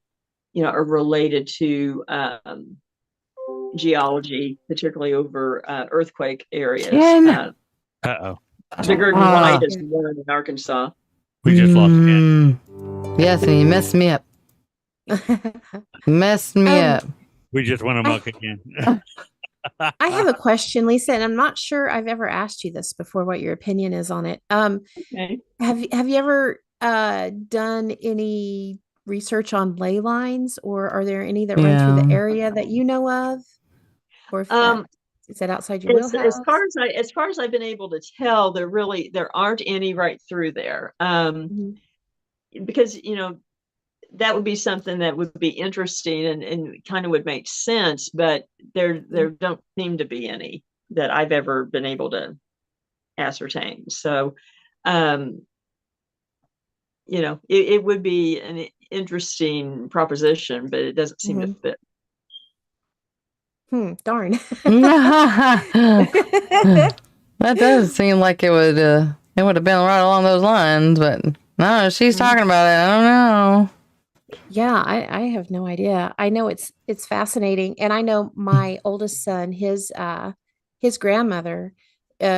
related to geology, particularly over earthquake areas. Bigger than light is the one in Arkansas. We just lost Ken. Yes, and you messed me up. Messed me up. We just went amok again. I have a question, Lisa, and I'm not sure I've ever asked you this before, what your opinion is on it. Okay. Have you ever done any research on ley lines, or are there any that run through the area that you know of? Or if is that outside your wheelhouse? As far as I've been able to tell, there aren't any right through there. Because that would be something that would be interesting and kind of would make sense, but there don't seem to be any that I've ever been able to ascertain. So it would be an interesting proposition, but it doesn't seem to fit. Darn. That does seem like it would have been right along those lines, but no, she's talking about it. I don't know. Yeah, I have no idea. I know it's fascinating, and I know my oldest son, his grandmother,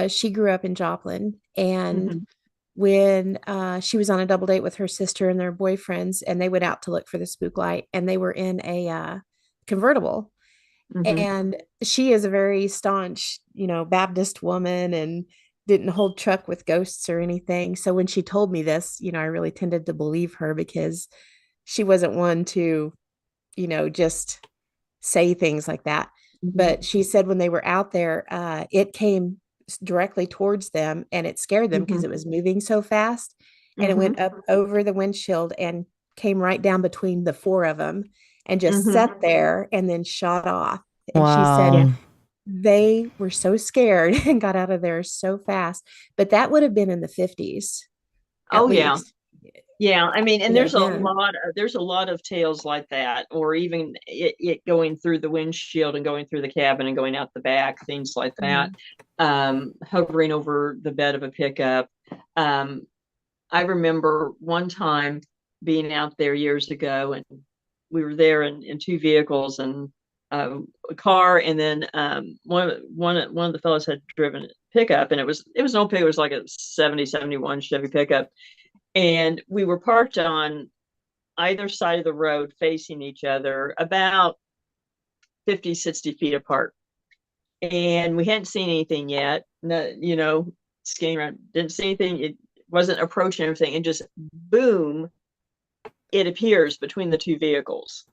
she grew up in Joplin, and when she was on a double date with her sister and their boyfriends, and they went out to look for the spook light, and they were in a convertible. And she is a very staunch, Baptist woman, and didn't hold truck with ghosts or anything. So when she told me this, I really tended to believe her, because she wasn't one to, just say things like that. But she said when they were out there, it came directly towards them, and it scared them because it was moving so fast, and it went up over the windshield and came right down between the four of them and just sat there and then shot off. And she said they were so scared and got out of there so fast. But that would have been in the 50s. Oh, yeah. Yeah, I mean, and there's a lot of tales like that, or even it going through the windshield and going through the cabin and going out the back, things like that, hovering over the bed of a pickup. I remember one time being out there years ago, and we were there in two vehicles and a car, and then one of the fellows had driven a pickup, and it was an old pickup. It was like a 71 Chevy pickup. And we were parked on either side of the road facing each other, about 50, 60 feet apart. And we hadn't seen anything yet. No, scanning around, didn't see anything. It wasn't approaching everything. And just boom, it appears between the two vehicles,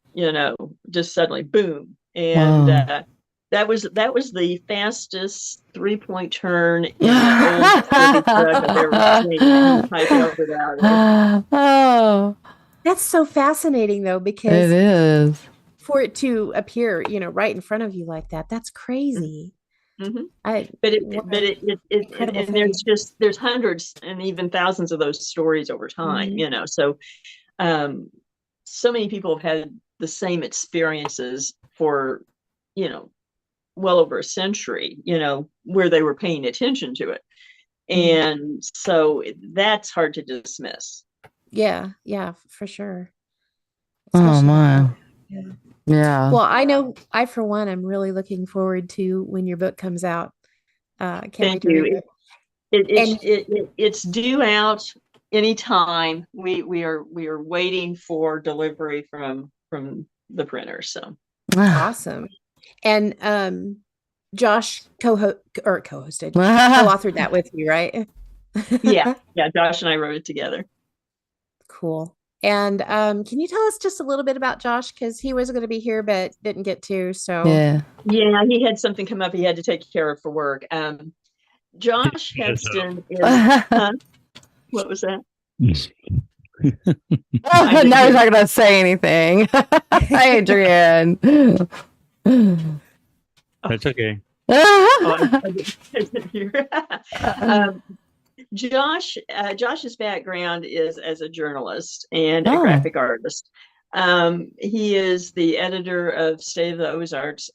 just suddenly boom. and Wow. that was the fastest 3-point turn in an old Chevy truck I've ever seen. And he piped over that. Oh, That's so fascinating though, it because is. for it to appear, right in front of you like that, that's crazy. Mhm. I But what an incredible and thing. there's hundreds and even thousands of those stories over time, Mhm. So, so many people have had the same experiences for, well over a century, where they were paying attention to it. And so that's hard to dismiss. Yeah, for sure. Oh Especially with my. that. Yeah. Yeah. Well, I know I, for one, am really looking forward to when your book comes out. Can't wait Thank to read you. it. It's And it's due out anytime. We are waiting for delivery from the printer. So awesome. And Josh co-hosted, co-authored that with you, right? yeah, Josh and I wrote it together. Cool. And can you tell us just a little bit about Josh? Because he was going to be here but didn't get to. So Yeah. Yeah, he had something come up he had to take care of for work. Josh Yes, Heston is what was that? Now he's not gonna say anything. Adrian. That's okay. Oh, I didn't hear. Josh's background is as a journalist and a graphic artist. He is the editor of State of the Ozarks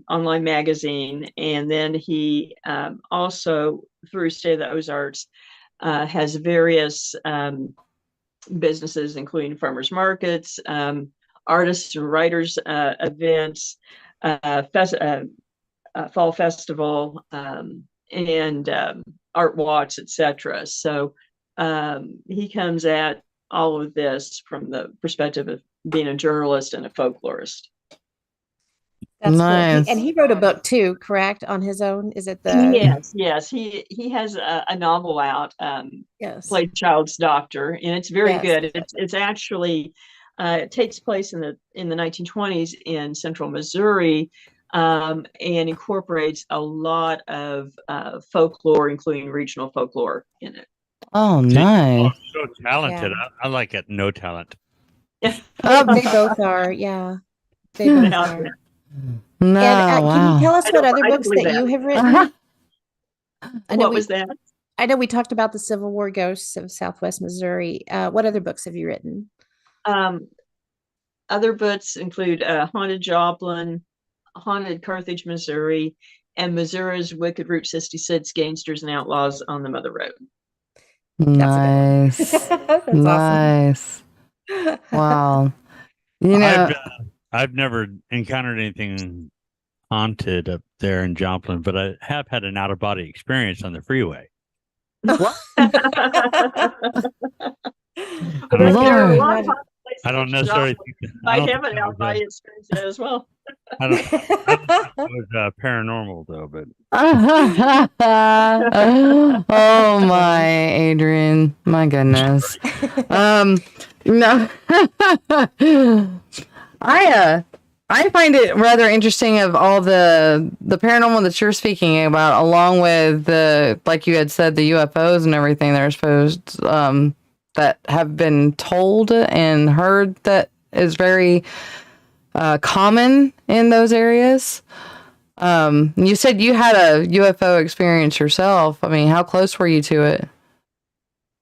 online magazine, and then he also, through State of the Ozarks, has various businesses, including farmers markets, artists and writers events, fall festival, and art walks, etc. So he comes at all of this from the perspective of being a journalist and a folklorist. that's cool. Nice. And he wrote a book too, correct? On his own? Is it the Yes. He has a novel out, yes. Play Child's Doctor, and it's very Yes. good. It's actually it takes place in the 1920s in central Missouri, and incorporates a lot of folklore, including regional folklore, in it. Oh, nice. So talented. Yeah. I like it. No talent. They both are, yeah. They both Yeah. are. No, And can you tell us I what don't- other I don't books believe that that. you have written? I know What was that? I know we talked about the Civil War ghosts of Southwest Missouri. What other books have you written? Other books include Haunted Joplin, Haunted Carthage, Missouri, and Missouri's Wicked Route 66 Gangsters and Outlaws on the Mother Road. Nice. That's Nice. awesome. Wow. You know, I've never encountered anything haunted up there in Joplin, but I have had an out of body experience on the freeway. Lord. There are a lot of places I don't in necessarily Joplin think I don't have think an that out body was, experience as well. I don't think it was paranormal though, but Oh my, Adrian. My goodness. No. I find it rather interesting of all the paranormal that you're speaking about, along with the, like you had said, the UFOs and everything that are supposed that have been told and heard that is very common in those areas. You said you had a UFO experience yourself. I mean, how close were you to it?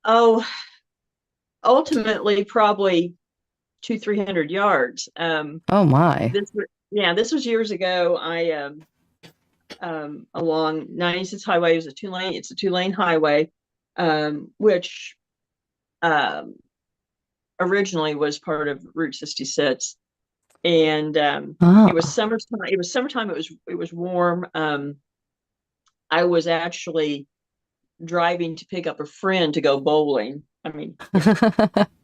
Oh, ultimately, probably 200-300 yards. Oh my. This was years ago. I along 96 highway. It's a two-lane highway, which originally was part of Route 66. And it was summertime. It was warm. I was actually driving to pick up a friend to go bowling. I mean,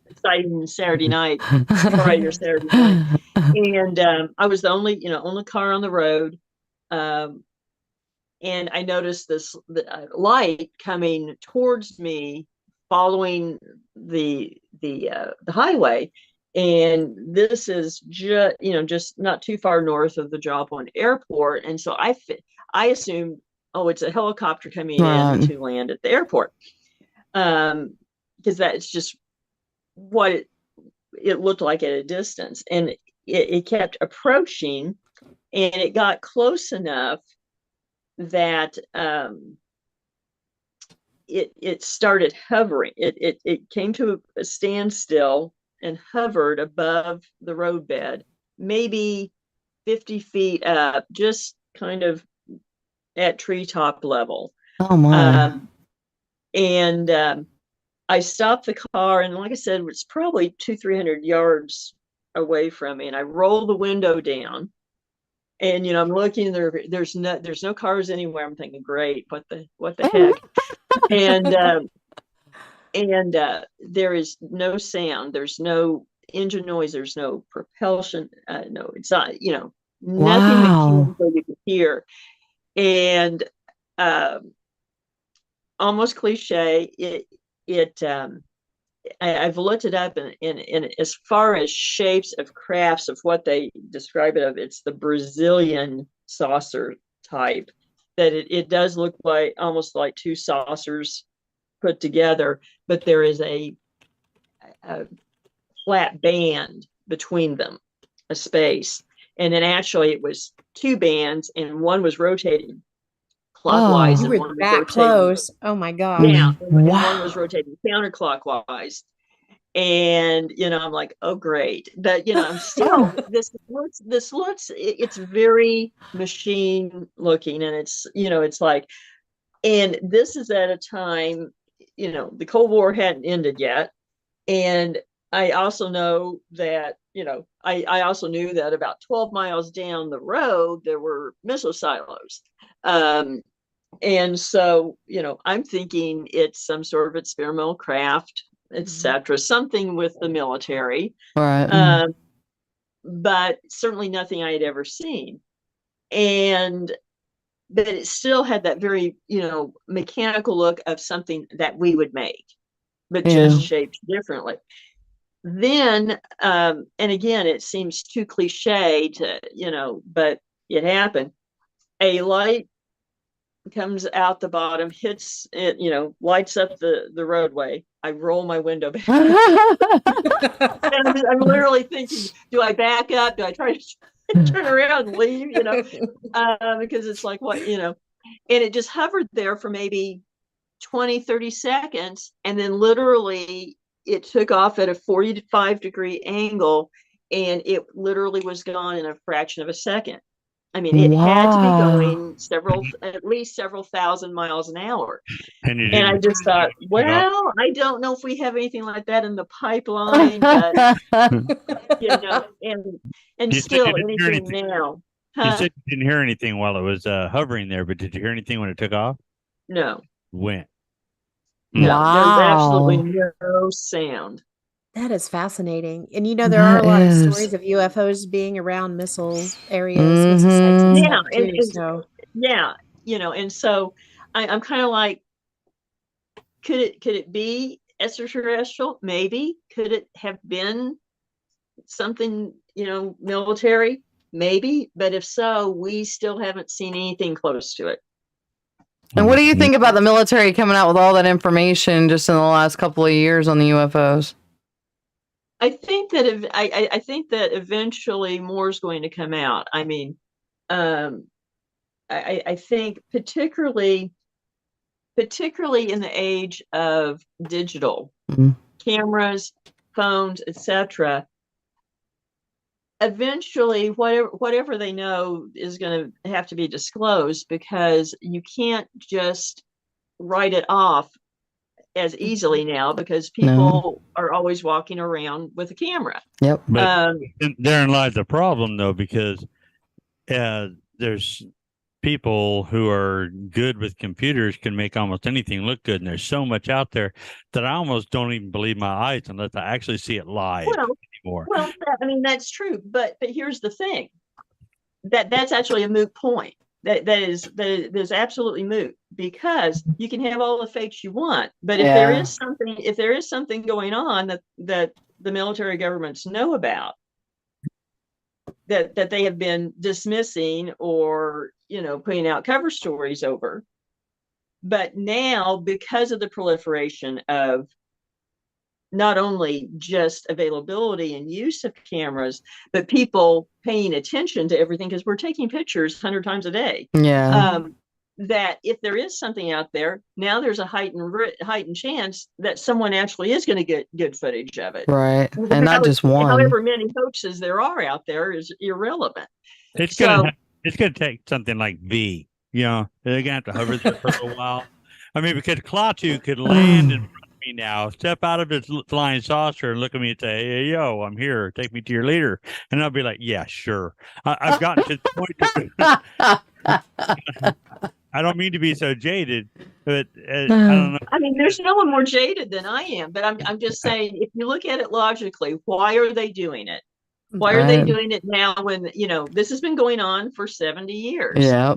exciting Saturday night, Friday or Saturday night, and I was the only car on the road. And I noticed this light coming towards me, following the highway, And this is just not too far north of the Joplin airport. And so I assumed, oh, it's a helicopter coming in to land at the airport. Because that's just what it looked like at a distance. And it kept approaching, and it got close enough that it started hovering. It came to a standstill and hovered above the roadbed, maybe 50 feet up, just kind of at treetop level. Oh my! And I stopped the car, and like I said, it's probably 200-300 yards away from me, and I roll the window down. And I'm looking there. There's no cars anywhere. I'm thinking, great, what the heck? and there is no sound. There's no engine noise. There's no propulsion. No, it's not. Nothing that you can hear. And almost cliche. I've looked it up, and as far as shapes of crafts of what they describe it of, it's the Brazilian saucer type. That it does look like almost like two saucers put together, but there is a flat band between them, a space. And then actually it was two bands, and one was rotating clockwise. You and were one that close. Oh my God. Yeah. And one was rotating counterclockwise. And I'm like, oh great. But I'm still this looks it's very machine looking, and it's like, and this is at a time, the Cold War hadn't ended yet. And I also know that, I also knew that about 12 miles down the road there were missile silos. And so, I'm thinking it's some sort of experimental craft, etc., something with the military, Right. But certainly nothing I had ever seen. But it still had that very, mechanical look of something that we would make, but just shaped differently. Then, and again, it seems too cliche to, but it happened. A light comes out the bottom, hits it, lights up the roadway. I roll my window back. And I'm literally thinking, do I back up? Do I try to turn around and leave? Because it's like, what, and it just hovered there for maybe 20-30 seconds, and then literally it took off at a 45-degree angle, and it literally was gone in a fraction of a second. I mean, it had to be going at least several thousand miles an hour. And I just thought, well, I don't know if we have anything like that in the pipeline, but and still anything now. You said you didn't hear anything while it was hovering there, but did you hear anything when it took off? No. When? No, there's absolutely no sound. That is fascinating. And there are a lot of stories of UFOs being around missile areas, missile sites and stuff too. And so I'm kind of like, could it be extraterrestrial? Maybe. Could it have been something, military? Maybe. But if so, we still haven't seen anything close to it. And what do you think about the military coming out with all that information just in the last couple of years on the UFOs? I think that I think that eventually more is going to come out. I mean, I think particularly in the age of digital cameras, phones, etc. Eventually, whatever they know is going to have to be disclosed, because you can't just write it off as easily now, because people are always walking around with a camera. Yep. But therein lies the problem, though, because there's people who are good with computers can make almost anything look good, and there's so much out there that I almost don't even believe my eyes unless I actually see it live anymore. Well, I mean, that's true, but here's the thing: that's actually a moot point. That is absolutely moot, because you can have all the fakes you want, but if there is something going on that the military governments know about that they have been dismissing or, putting out cover stories over. But now, because of the proliferation of not only just availability and use of cameras, but people paying attention to everything, because we're taking pictures 100 times a day. Yeah. That if there is something out there, now there's a heightened chance that someone actually is going to get good footage of it. Right. And not just one. However many hoaxes there are out there is irrelevant. It's gonna take something like V. They're gonna have to hover there for a while. I mean, because Klaatu could land in front of me now, step out of his flying saucer and look at me and say, "Hey, yo, I'm here. Take me to your leader." And I'll be like, "Yeah, sure." I've gotten to the point. I don't mean to be so jaded, but I don't know. I mean, there's no one more jaded than I am, but I'm just saying, if you look at it logically, why are they doing it? Why are they doing it now when, this has been going on for 70 years? Yeah.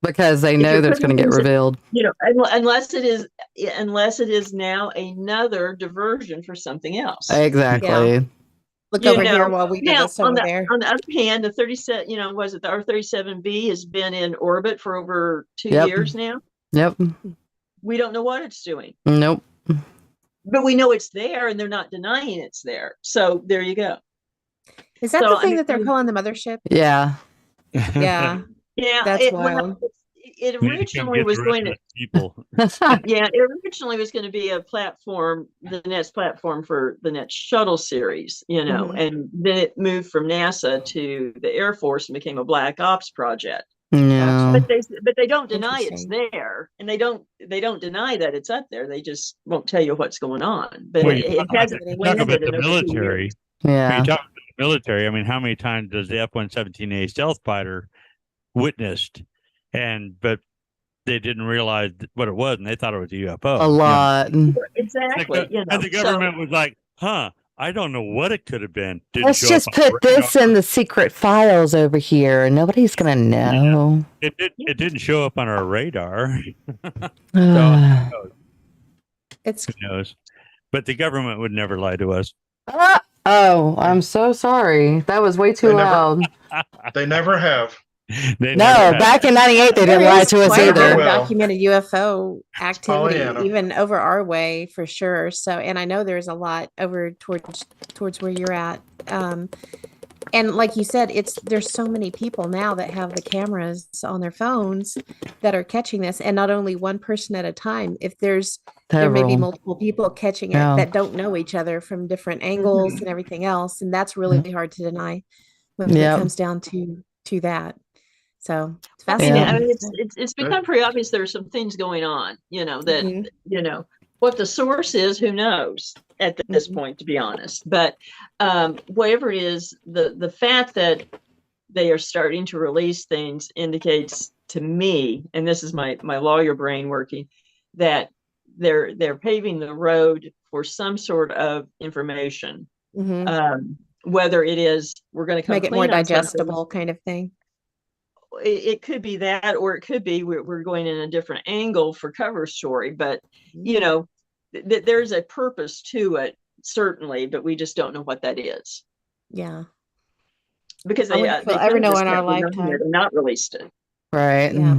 Because they know that's going to get revealed. Unless it is now another diversion for something else. Exactly. Yeah. Look over here while we do this over there. On the other hand, the 37, was it the R-37B has been in orbit for over 2 years now? Yep. We don't know what it's doing. Nope. But we know it's there, and they're not denying it's there. So there you go. Is that the thing that they're calling the mothership? Yeah. Yeah. Yeah. That's wild. It originally was going to people. it originally was going to be a platform, the next platform for the next shuttle series, and then it moved from NASA to the Air Force and became a Black Ops project. Yeah. But they don't deny it's there, and they don't deny that it's up there. They just won't tell you what's going on. But it hasn't landed about the in over 2 military. years. Yeah. When you talk about the military, I mean, how many times does the F-117A stealth fighter witnessed? But they didn't realize what it was, and they thought it was a UFO. A lot. Exactly. And the government was like, I don't know what it could have been. Let's just put this in the secret files over here. Nobody's going to know. It didn't show up on our radar. It's Who knows? But the government would never lie to us. Oh, I'm so sorry. That was way too loud. They never have. Back in '98, they didn't lie to us either. Documented UFO activity, Pollyanna. even over our way for sure. So, and I know there's a lot over towards where you're at. And like you said, there's so many people now that have the cameras on their phones that are catching this, and not only one person at a time. If there may be multiple people catching it that don't know each other from different angles and everything else, and that's really hard to deny when it comes down to that. So it's fascinating. I mean, it's become pretty obvious there are some things going on, that, what the source is, who knows at this point, to be honest. But whatever it is, the fact that they are starting to release things indicates to me, and this is my lawyer brain working, that they're paving the road for some sort of information. Whether it is we're going to make it more digestible kind of thing. It could be that, or it could be we're going in a different angle for cover story, but there's a purpose to it, certainly, but we just don't know what that is. Yeah, because they ever know in our lifetime not released it. Right. Yeah.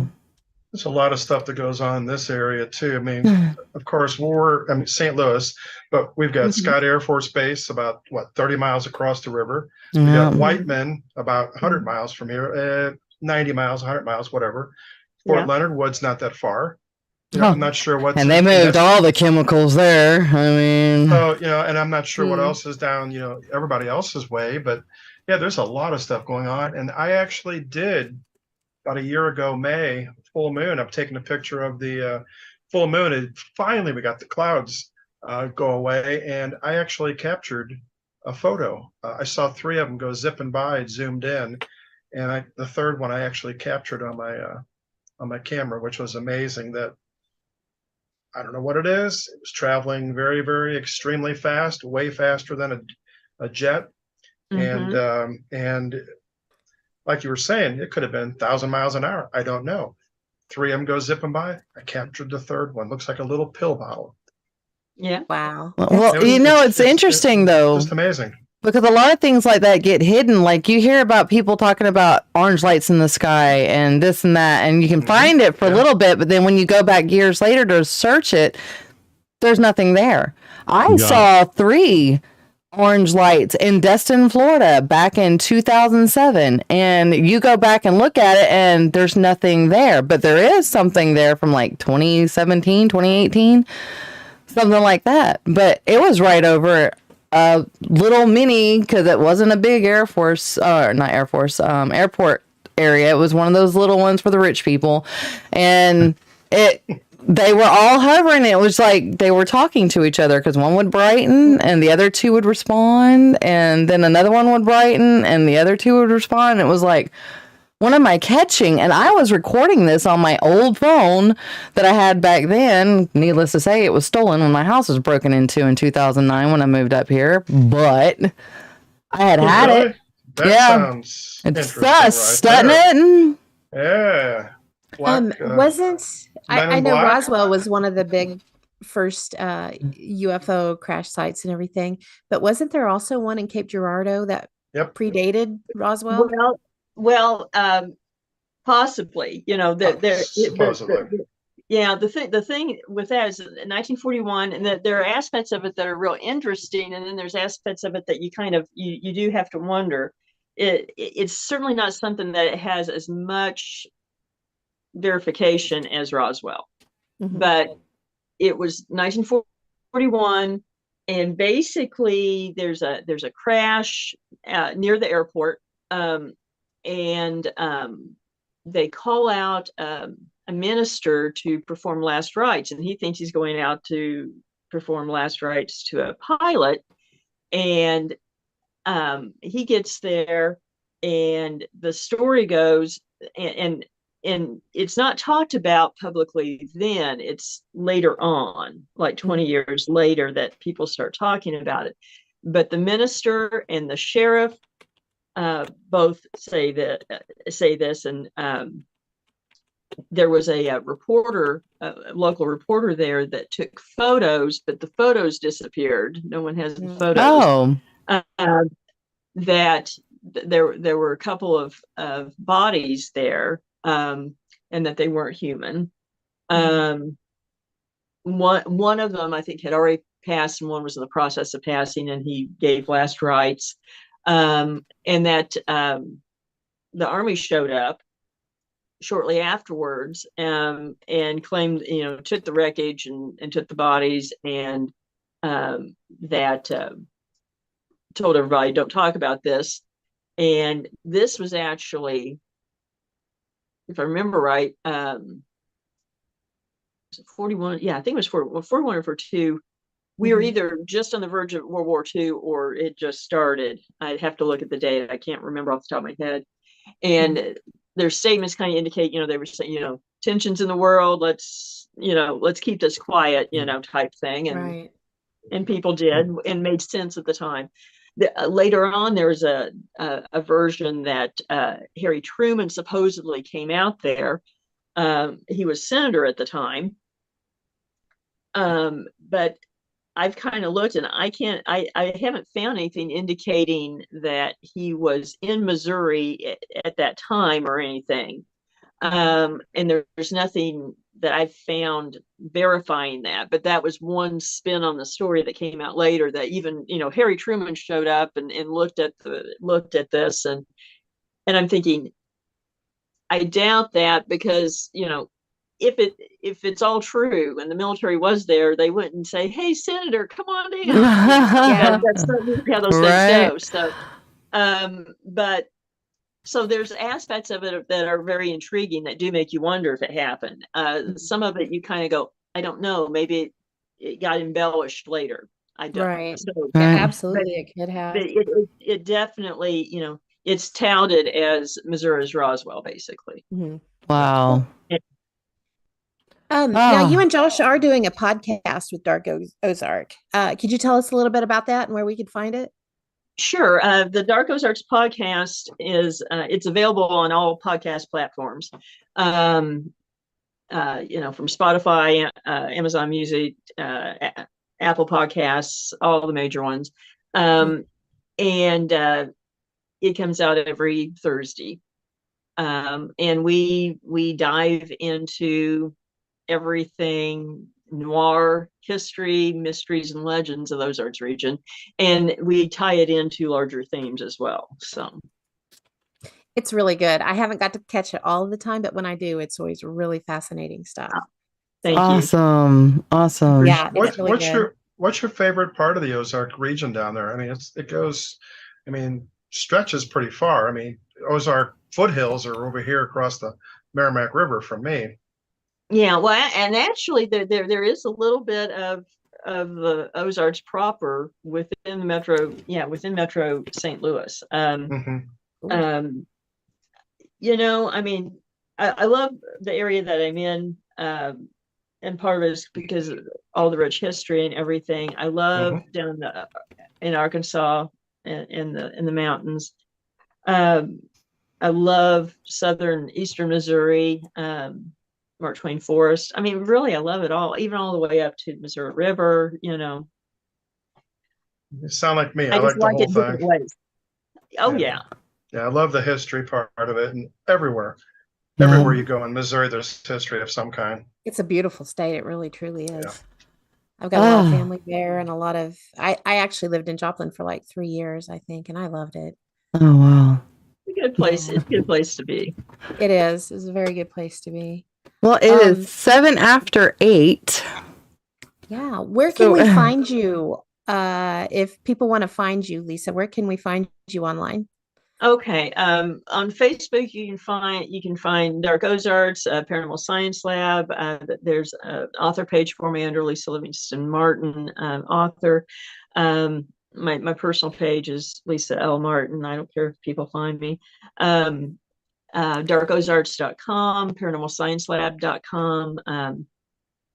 There's a lot of stuff that goes on in this area too. I mean, of course, St. Louis, but we've got Scott Air Force Base about 30 miles across the river. We got Whiteman about 100 miles from here. 90 miles, 100 miles, whatever. Fort Leonard Wood's not that far. I'm not sure what's... And they moved all the chemicals there. I mean... So, and I'm not sure what else is down, everybody else's way. But, there's a lot of stuff going on. And I actually did, about a year ago, May, full moon. I've taken a picture of the full moon. And finally, we got the clouds go away. And I actually captured a photo. I saw 3 of them go zipping by. It zoomed in. And the third one I actually captured on my camera, which was amazing. That I don't know what it is. It was traveling very, very extremely fast, way faster than a jet. And like you were saying, it could have been 1,000 miles an hour. I don't know. 3 of them go zipping by. I captured the third one. Looks like a little pill bottle. Yeah. Wow. Well, it's interesting though. Just amazing. Because a lot of things like that get hidden. Like you hear about people talking about orange lights in the sky and this and that, and you can find it for a little bit, but then when you go back years later to search it, there's nothing there. I saw 3 orange lights in Destin, Florida back in 2007, and you go back and look at it and there's nothing there, but there is something there from like 2017, 2018, something like that. But it was right over a little mini, because it wasn't a big airport area. It was one of those little ones for the rich people, and they were all hovering. It was like they were talking to each other, because one would brighten and the other 2 would respond, and then another one would brighten and the other 2 would respond. It was like, what am I catching? And I was recording this on my old phone that I had back then. Needless to say, it was stolen when my house was broken into in 2009 when I moved up here. But I had it. That sounds it's sus, doesn't it? Yeah. I know Roswell was one of the big first UFO crash sites and everything, but wasn't there also one in Cape Girardeau that predated Roswell? Well, possibly. Supposedly. The thing with that is 1941, and that there are aspects of it that are real interesting, and then there's aspects of it that you kind of you do have to wonder. It's certainly not something that it has as much verification as Roswell, but it was 1941, and basically there's a crash near the airport, and they call out a minister to perform last rites, and he thinks he's going out to perform last rites to a pilot, and he gets there, and the story goes, and it's not talked about publicly then. It's later on, like 20 years later, that people start talking about it. But the minister and the sheriff both say this, and there was a local reporter there that took photos, but the photos disappeared. No one has the photos. That there were a couple of bodies there, and that they weren't human. One of them, I think, had already passed, and one was in the process of passing, and he gave last rites. And that the Army showed up shortly afterwards, and claimed, took the wreckage and took the bodies, and that told everybody, don't talk about this. And this was actually, if I remember right, 41. Yeah, I think it was 41 or 42. We were either just on the verge of World War II or it just started. I'd have to look at the date. I can't remember off the top of my head. And their statements kind of indicate, they were saying, tensions in the world. Let's keep this quiet, type thing. And people did, and made sense at the time. Later on, there was a version that Harry Truman supposedly came out there. He was senator at the time. But I've kind of looked, and I haven't found anything indicating that he was in Missouri at that time or anything. And there's nothing that I've found verifying that, but that was one spin on the story that came out later, that even, Harry Truman showed up and looked at this, and I'm thinking, I doubt that, because, if it's all true and the military was there, they wouldn't say, "Hey, Senator, come on down." That's not how those things go. So, but so there's aspects of it that are very intriguing that do make you wonder if it happened. Some of it you kind of go, I don't know, maybe it got embellished later. I don't. Right. So, absolutely, it could have. It definitely, it's touted as Missouri's Roswell, basically. Wow. Now you and Josh are doing a podcast with Dark Ozark. Could you tell us a little bit about that and where we could find it? Sure. The Dark Ozarks podcast is it's available on all podcast platforms. From Spotify, Amazon Music, Apple Podcasts, all the major ones. And it comes out every Thursday. And we dive into everything noir, history, mysteries, and legends of the Ozarks region, and we tie it into larger themes as well. So it's really good. I haven't got to catch it all the time, but when I do, it's always really fascinating stuff. Thank you. Awesome. Yeah, it's really good. What's your favorite part of the Ozark region down there? I mean, stretches pretty far. I mean, Ozark foothills are over here across the Merrimack River from me. Yeah, well, and actually there is a little bit of the Ozarks proper within Metro St. Louis. You know, I mean, I love the area that I'm in, and part of it is because of all the rich history and everything. I love down in Arkansas in the mountains. I love eastern Missouri, Mark Twain Forest. I mean, really, I love it all, even all the way up to the Missouri River. You know, you sound like me. I like the whole thing. Ways. Oh yeah. I love the history part of it, and everywhere you go in Missouri, there's history of some kind. It's a beautiful state. It really, truly is. Yeah. I've got a lot of family there, and I actually lived in Joplin for like 3 years, I think, and I loved it. Oh wow. It's a good place. Yeah. It's a good place to be. It is. It's a very good place to be. Well, it is 7 after 8. Yeah. Where can we find you? If people want to find you, Lisa, where can we find you online? Okay. On Facebook, you can find Dark Ozarks, Paranormal Science Lab. There's an author page for me under Lisa Livingston Martin, author. My personal page is Lisa L. Martin. I don't care if people find me. darkozarks.com, paranormalsciencelab.com.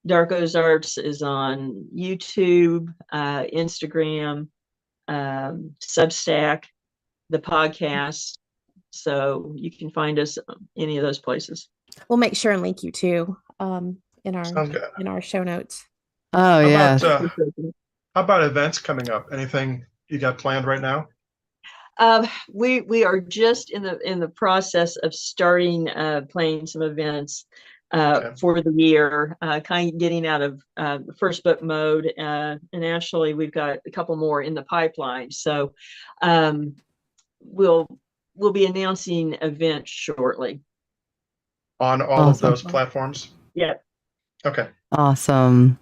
Dark Ozarks is on YouTube, Instagram, Substack, the podcast. So you can find us any of those places. We'll make sure and link you too in our show notes. Oh yeah. How about events coming up? Anything you got planned right now? We are just in the process of starting playing some events for the year, kind of getting out of first book mode, and actually we've got a couple more in the pipeline. So we'll be announcing events shortly on all of those platforms. Yeah. Okay. Awesome.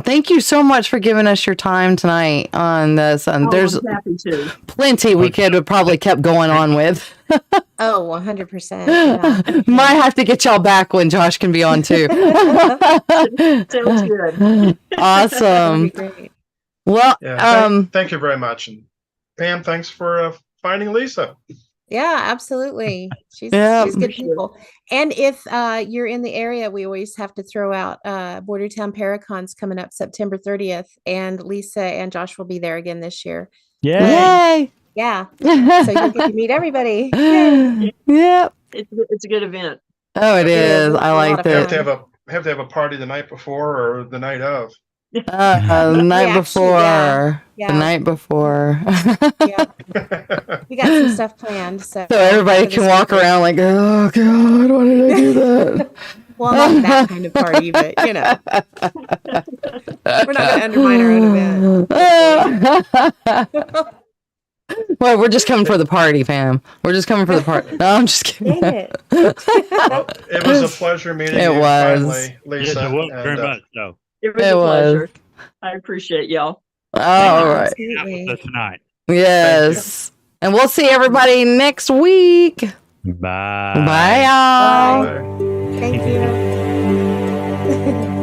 Thank you so much for giving us your time tonight on this. There's plenty we could have probably kept going on with. 100%. Yeah. Might have to get y'all back when Josh can be on too. Sounds good. Awesome. Great. Well, thank you very much. And Pam, thanks for finding Lisa. Yeah, absolutely. She's good people. And if you're in the area, we always have to throw out Bordertown Paracon's coming up September 30th, and Lisa and Josh will be there again this year. Yay! Yeah. So you get to meet everybody. Yay. Yep. It's a good event. Oh, it is. I like it. Have to have a party the night before or the night of. The night before. The night before. Yeah. We got some stuff planned. So everybody can walk around like, oh God, why did I do that? Well, not that kind of party, but you know. We're not going to undermine our own event. Well, we're just coming for the party, fam. We're just coming for the party. No, I'm just kidding. Dang it. Well, it was a pleasure meeting you finally, Lisa. Yes, it was very much so. It was a pleasure. I appreciate y'all. All right. Tonight. Yes. And we'll see everybody next week. Bye. Bye, y'all. Bye. Thank you.